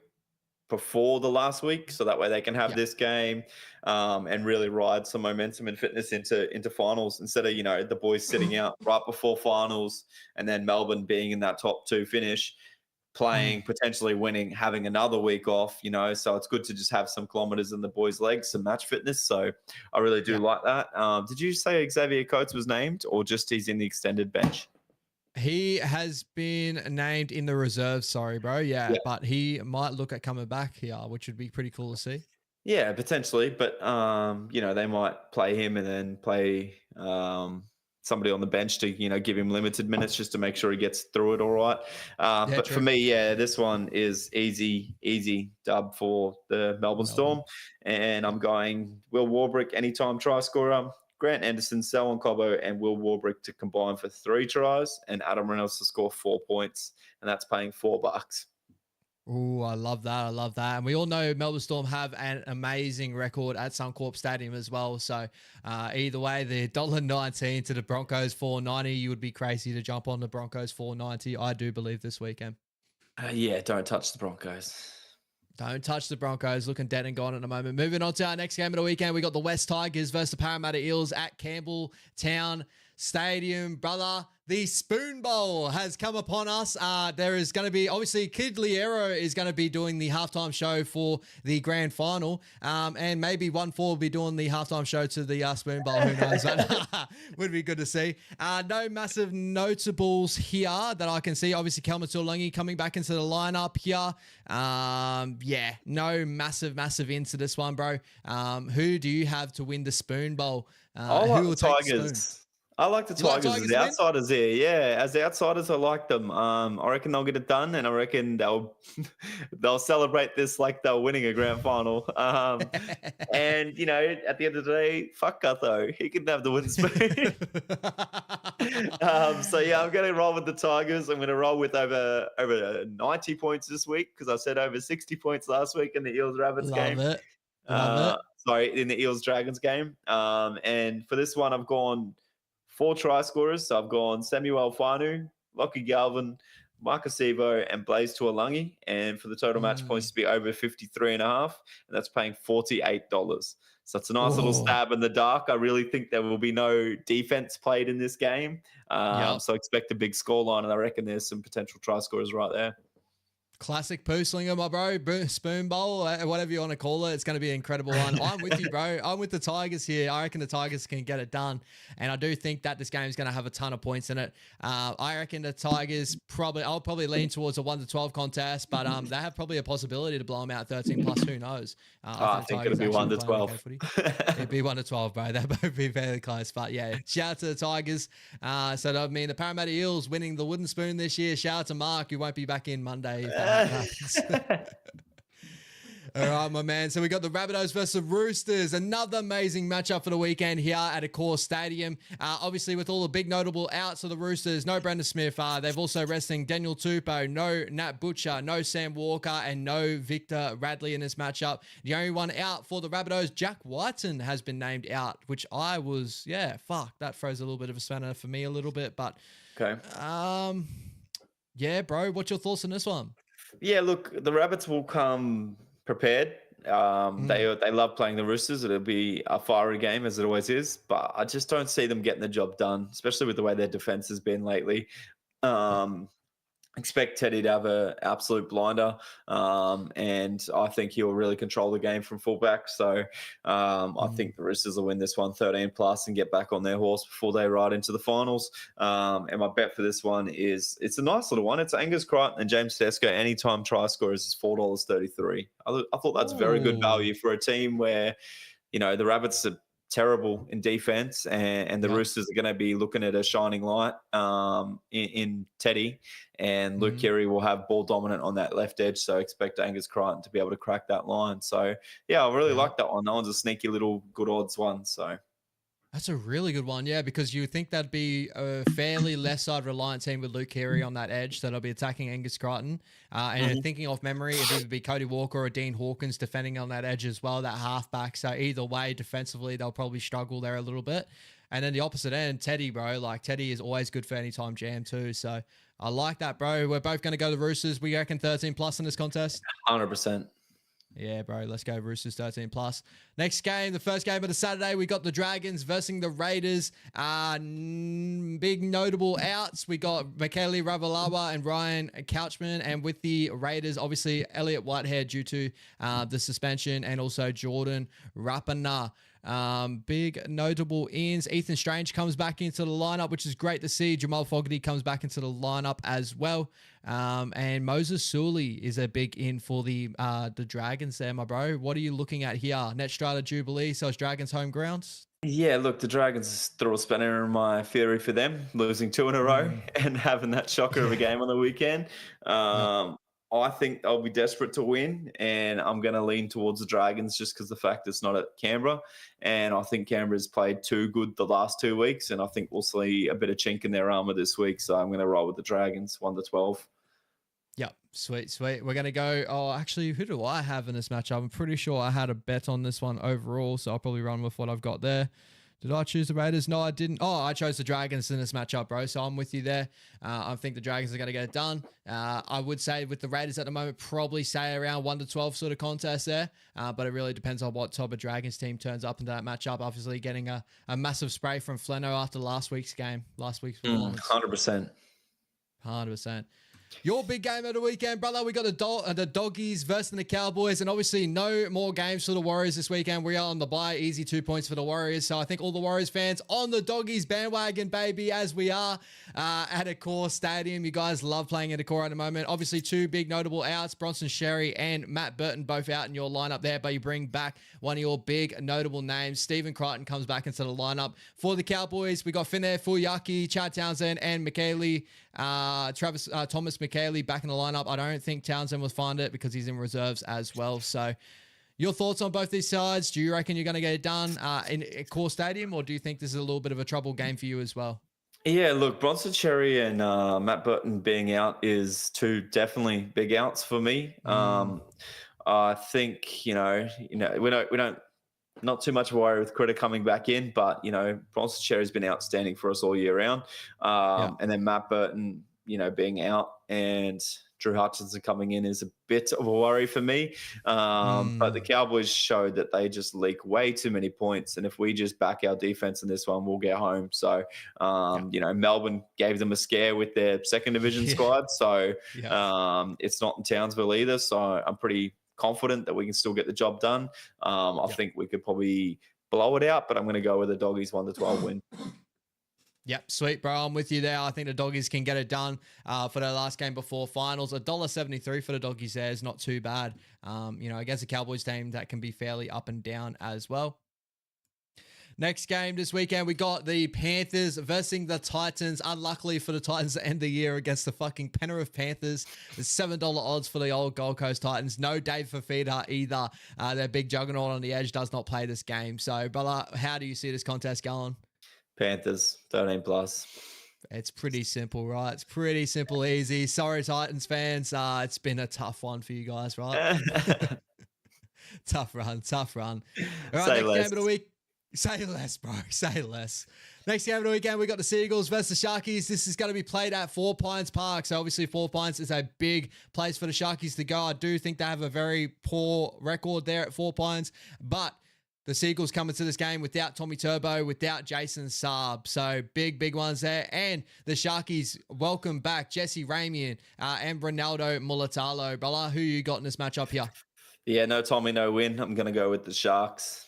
before the last week, so that way they can have this game and really ride some momentum and fitness into finals, instead of, you know, the boys sitting out right before finals and then Melbourne being in that top 2 finish, playing, potentially winning, having another week off, you know. So it's good to just have some kilometers in the boys' legs, some match fitness. So I really do like that. Did you say Xavier Coates was named, or just he's in the extended bench? He has been named in the reserve. Sorry, bro. Yeah, but he might look at coming back here, which would be pretty cool to see. Yeah, potentially. But, you know, they might play him and then play somebody on the bench to, you know, give him limited minutes just to make sure he gets through it all right. But for me, this one is easy dub for the Melbourne Storm. And I'm going Will Warbrick, anytime try scorer. Grant Anderson, Selwyn Cobbo, and Will Warbrick to combine for 3 tries, and Adam Reynolds to score 4 points, and that's paying $4. Oh, I love that. And we all know Melbourne Storm have an amazing record at Suncorp Stadium as well. So either way, the $1.19 to the Broncos $4.90. You would be crazy to jump on the Broncos $4.90. I do believe this weekend. Yeah, don't touch the Broncos. Don't touch the Broncos. Looking dead and gone at the moment. Moving on to our next game of the weekend. We got the West Tigers versus the Parramatta Eels at Campbelltown Stadium. Brother, the Spoon Bowl has come upon us. There is going to be, obviously, Kid Liero is going to be doing the halftime show for the grand final. And maybe 1-4 will be doing the halftime show to the Spoon Bowl. Who knows? Would be good to see. No massive notables here that I can see. Obviously, Kelma Tuolangi coming back into the lineup here. Yeah, no massive into this one, bro. Who do you have to win the Spoon Bowl? Who will take the Tigers? I like the Tigers as the outsiders here. Yeah, as the outsiders, I like them. I reckon they'll get it done, and I reckon they'll celebrate this like they're winning a grand final. And, you know, at the end of the day, fuck Gutho. He can have the wooden spoon. So, yeah, I'm going to roll with the Tigers. I'm going to roll with over 90 points this week, because I said over 60 points last week in the Eels-Rabbits game. Love it. Sorry, in the Eels-Dragons game. And for this one, I've gone 4 try scorers. So I've gone Samuel Fanu, Lockie Galvin, Marcus Evo, and Blaze Tuolangi. And for the total match points to be over 53.5, and that's paying $48. So it's a nice little stab in the dark. I really think there will be no defense played in this game. So expect a big scoreline, and I reckon there's some potential try scorers right there. Classic Pooslinger, my bro. Spoon Bowl, whatever you want to call it. It's going to be an incredible one. I'm with you, bro. I'm with the Tigers here. I reckon the Tigers can get it done. And I do think that this game is going to have a ton of points in it. I reckon the Tigers I'll probably lean towards a 1-12 contest, but they have probably a possibility to blow them out 13+. Who knows? I think it'll be 1-12. It'd be 1-12, bro. That would be fairly close. But yeah, shout out to the Tigers. So I mean, the Parramatta Eels winning the wooden spoon this year. Shout out to Mark, who won't be back in Monday. All right, my man. So we got the Rabbitohs versus the Roosters. Another amazing matchup for the weekend here at Accor Stadium. Obviously, with all the big notable outs of the Roosters, no Brendan Smith. They've also resting Daniel Tupou, no Nat Butcher, no Sam Walker, and no Victor Radley in this matchup. The only one out for the Rabbitohs, Jack Whiten, has been named out, which I was, that throws a little bit of a spanner for me a little bit. But, yeah, bro, what's your thoughts on this one? Yeah, look, the Rabbits will come prepared They love playing the Roosters. It'll be a fiery game as it always is, but I just don't see them getting the job done, especially with the way their defense has been lately. Expect Teddy to have an absolute blinder, and I think he'll really control the game from fullback. So I think the Roosters will win this one 13 plus and get back on their horse before they ride into the finals. And my bet for this one is it's a nice little one. It's Angus Crichton and James Tedesco. Anytime try scorers is $4.33. I thought that's very good value for a team where, you know, the Rabbits are terrible in defense, and the Roosters are going to be looking at a shining light in Teddy, and Luke Keary will have ball dominant on that left edge. So expect Angus Crichton to be able to crack that line. So yeah, I really like that one. That one's a sneaky little good odds one. So that's a really good one, yeah, because you think that'd be a fairly left side reliant team with Luke Keary on that edge that'll be attacking Angus Crichton. And thinking off memory, it'd either be Cody Walker or Dean Hawkins defending on that edge as well, that halfback. So either way, defensively, they'll probably struggle there a little bit. And then the opposite end, Teddy, bro. Like, Teddy is always good for any time jam too. So I like that, bro. We're both going to go the Roosters. We reckon 13 plus in this contest. 100%. Yeah, bro. Let's go Roosters 13 plus. Next game, the first game of the Saturday, we got the Dragons versus the Raiders. Big notable outs. We got Michaeli Ravalawa and Ryan Couchman. And with the Raiders, obviously, Elliot Whitehead due to the suspension, and also Jordan Rapana. Big notable ins. Ethan Strange comes back into the lineup, which is great to see. Jamal Fogarty comes back into the lineup as well. And Moses Sully is a big in for the Dragons there, my bro. What are you looking at here? Netstrata Jubilee, so it's Dragons home grounds. Yeah, look, the Dragons threw a spanner in my theory for them, losing 2 in a row and having that shocker of a game on the weekend. I think they'll be desperate to win, and I'm going to lean towards the Dragons just because the fact it's not at Canberra. And I think Canberra's played too good the last 2 weeks, and I think we'll see a bit of chink in their armour this week. So I'm going to roll with the Dragons, 1-12. Yep, sweet, sweet. We're going to go, actually, who do I have in this matchup? I'm pretty sure I had a bet on this one overall, so I'll probably run with what I've got there. Did I choose the Raiders? No, I didn't. Oh, I chose the Dragons in this matchup, bro. So I'm with you there. I think the Dragons are going to get it done. I would say with the Raiders at the moment, probably say around 1-12 sort of contest there. But it really depends on what type of Dragons team turns up into that matchup. Obviously, getting a massive spray from Fleno after last week's game, last week's performance. 100%. 100%. Your big game of the weekend, brother. We got the Doggies versus the Cowboys, and obviously no more games for the Warriors this weekend. We are on the bye. Easy 2 points for the Warriors. So I think all the Warriors fans on the Doggies bandwagon, baby, as we are at Accor Stadium. You guys love playing at Accor at the moment. Obviously, 2 big notable outs, Bronson Sherry and Matt Burton, both out in your lineup there, but you bring back one of your big notable names. Stephen Crichton comes back into the lineup. For the Cowboys, we got Finnair Fuyaki, Chad Townsend, and Thomas Michaeli back in the lineup. I don't think Townsend will find it because he's in reserves as well. So your thoughts on both these sides? Do you reckon you're going to get it done in Accor Stadium, or do you think this is a little bit of a trouble game for you as well? Yeah, look, Bronson Cherry and Matt Burton being out is 2 definitely big outs for me. I think, we don't not too much worry with Critter coming back in, but, Bronson Cherry's been outstanding for us all year round. And then Matt Burton, being out, and Drew Hutchinson coming in is a bit of a worry for me. But the Cowboys showed that they just leak way too many points. And if we just back our defense in this one, we'll get home. So, Melbourne gave them a scare with their second division squad. So it's not in Townsville either. So I'm pretty confident that we can still get the job done. I think we could probably blow it out, but I'm going to go with the Doggies 1-12 win. Yep, sweet, bro. I'm with you there. I think the Doggies can get it done for their last game before finals. $1.73 for the Doggies there is not too bad. Against a Cowboys team that can be fairly up and down as well. Next game this weekend, we got the Panthers versus the Titans. Unluckily for the Titans to end the year against the fucking Penrith Panthers. The $7 odds for the old Gold Coast Titans. No Dave Fafita either. Their big juggernaut on the edge does not play this game. So, brother, how do you see this contest going? Panthers, 13 plus. It's pretty simple, right? It's pretty simple, easy. Sorry, Titans fans. It's been a tough one for you guys, right? Tough run. All right, next game of the week. Say less, bro. Say less. Next game of the weekend, we got the Seagulls versus the Sharkies. This is going to be played at Four Pines Park. So obviously Four Pines is a big place for the Sharkies to go. I do think they have a very poor record there at Four Pines, but the Seagulls coming to this game without Tommy Turbo, without Jason Saab. So big ones there. And the Sharkies welcome back Jesse Ramian and Ronaldo Mulatalo. Brother, who you got in this matchup here? Yeah, no Tommy, no win. I'm going to go with the Sharks.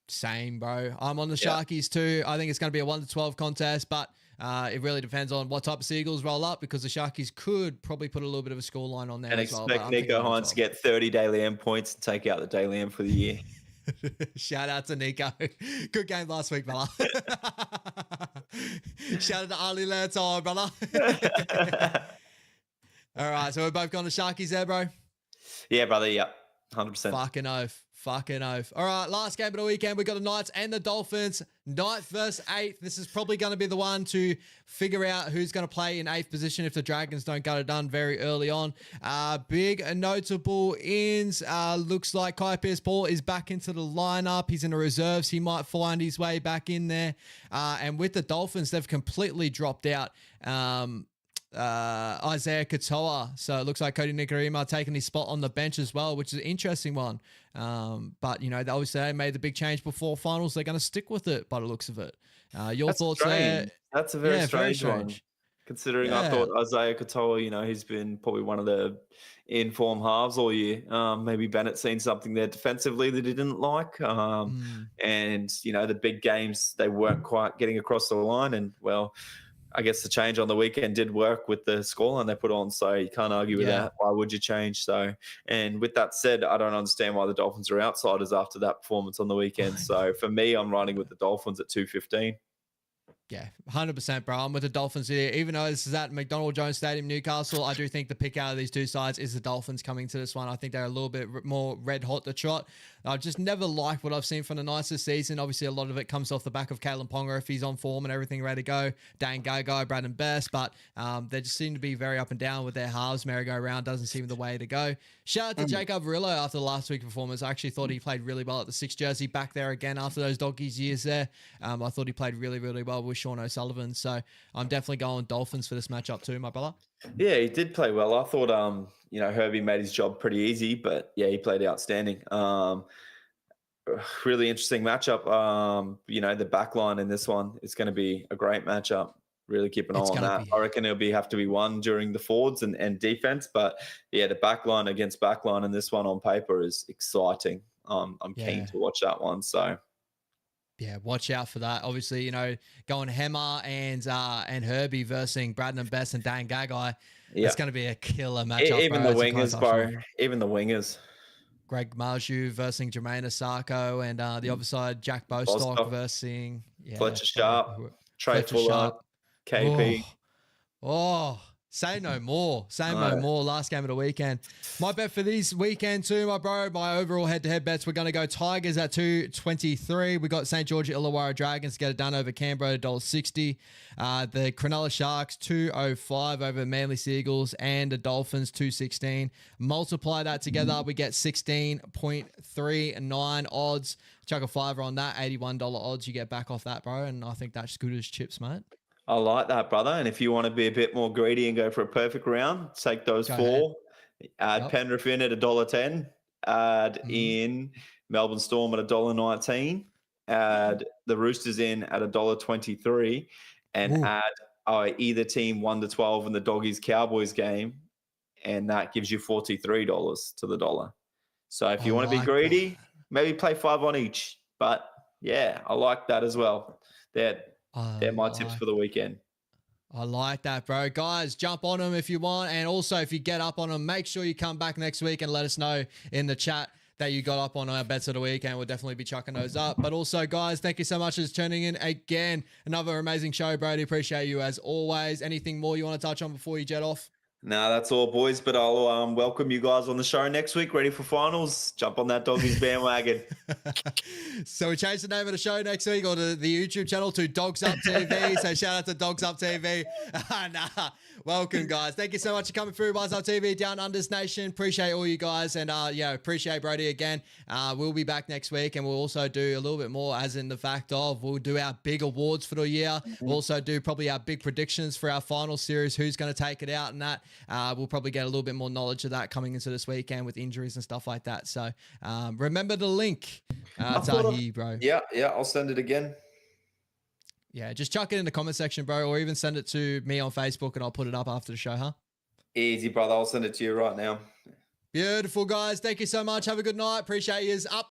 Same, bro. I'm on the Sharkies too. I think it's going to be a 1-12 contest, but it really depends on what type of Seagulls roll up, because the Sharkies could probably put a little bit of a scoreline on there and as well. Expect Nico Hines to get 30 Daily M points and take out the Daily M for the year. Shout out to Nico. Good game last week, brother. Shout out to Ali Lanto, brother. All right, so we're both going to Sharkies there, bro? Yeah, brother. Yeah, 100%. Fucking oath. All right, last game of the weekend. We got the Knights and the Dolphins. 9th versus 8th. This is probably going to be the one to figure out who's going to play in 8th position if the Dragons don't get it done very early on. Big notable ins. Looks like Kai Pierce-Paul is back into the lineup. He's in the reserves. He might find his way back in there. And with the Dolphins, they've completely dropped out Isaiah Katoa. So it looks like Cody Nikarima taking his spot on the bench as well, which is an interesting one. But, you know, obviously they made the big change before finals. They're going to stick with it by the looks of it. Your thoughts there? That's a very strange one. Considering I thought Isaiah Katoa, you know, he's been probably one of the in-form halves all year. Maybe Bennett's seen something there defensively that he didn't like. And, you know, the big games, they weren't quite getting across the line. And, well, I guess the change on the weekend did work with the scoreline they put on, so you can't argue with that. Why would you change? So, and with that said, I don't understand why the Dolphins are outsiders after that performance on the weekend. So for me, I'm riding with the Dolphins at 215. Yeah, 100%, bro. I'm with the Dolphins here. Even though this is at McDonald Jones Stadium, Newcastle, I do think the pick out of these two sides is the Dolphins coming to this one. I think they're a little bit more red hot to trot. I've just never liked what I've seen from the Knights this season. Obviously, a lot of it comes off the back of Kalen Ponga if he's on form and everything ready to go. Dan Gagai, Braden Best, but they just seem to be very up and down with their halves. Merry-go-round doesn't seem the way to go. Shout out to Jake Averillo after the last week's performance. I actually thought he played really well at the 6 jersey back there again after those Doggies years there. I thought he played really, really well with Sean O'Sullivan. So I'm definitely going Dolphins for this matchup too, my brother. Yeah, he did play well. I thought, you know, Herbie made his job pretty easy, but yeah, he played outstanding. Really interesting matchup. You know, the back line in this one is going to be a great matchup. Really keep an eye on that. I reckon it'll have to be won during the forwards and defense, but yeah, the back line against back line in this one on paper is exciting. I'm keen to watch that one. So yeah, watch out for that. Obviously, you know, going Hemmer and Herbie versus Braden Best and Dan Gagai. It's going to be a killer matchup. Even the wingers, bro. Even the wingers. Greg Marju versus Jermaine Asako, and the other side, Jack Bostock versus Fletcher Sharp, Trey Fuller, KP. Oh, say no more. Say no more. Last game of the weekend. My bet for this weekend too, my bro. My overall head-to-head bets. We're going to go Tigers at 223. We got St. George Illawarra Dragons to get it done over Canberra at $1.60. The Cronulla Sharks 205 over Manly Seagulls, and the Dolphins 216. Multiply that together, we get 16.39 odds. Chuck a fiver on that, $81 odds you get back off that, bro. And I think that's good as chips, mate. I like that, brother. And if you want to be a bit more greedy and go for a perfect round, take those four. Add Penrith in at $1.10. Add in Melbourne Storm at $1.19. Add the Roosters in at $1.23. And add either team 1-12 in the Doggies Cowboys game. And that gives you $43 to the dollar. So if you want to be greedy, maybe play 5 on each. But yeah, I like that as well. They're my tips for the weekend. I like that, bro. Guys, jump on them if you want. And also, if you get up on them, make sure you come back next week and let us know in the chat that you got up on our bets of the week, and we'll definitely be chucking those up. But also, guys, thank you so much for tuning in again. Another amazing show, Brody. Appreciate you as always. Anything more you want to touch on before you jet off? No, that's all, boys. But I'll welcome you guys on the show next week. Ready for finals? Jump on that Doggies bandwagon. So we changed the name of the show next week, or the YouTube channel, to Dogs Up TV. So shout out to Dogs Up TV. Nah, Welcome, guys. Thank you so much for coming through, Buzz Up TV, Down Unders Nation. Appreciate all you guys, and appreciate Brody again. We'll be back next week, and we'll also do a little bit more, as in the fact of we'll do our big awards for the year. We'll also do probably our big predictions for our final series, who's going to take it out, and that we'll probably get a little bit more knowledge of that coming into this weekend with injuries and stuff like that. So remember the link, Tahi, bro. Yeah, I'll send it again. Yeah, just chuck it in the comment section, bro, or even send it to me on Facebook and I'll put it up after the show, huh? Easy, brother. I'll send it to you right now. Beautiful, guys. Thank you so much. Have a good night. Appreciate you. Up.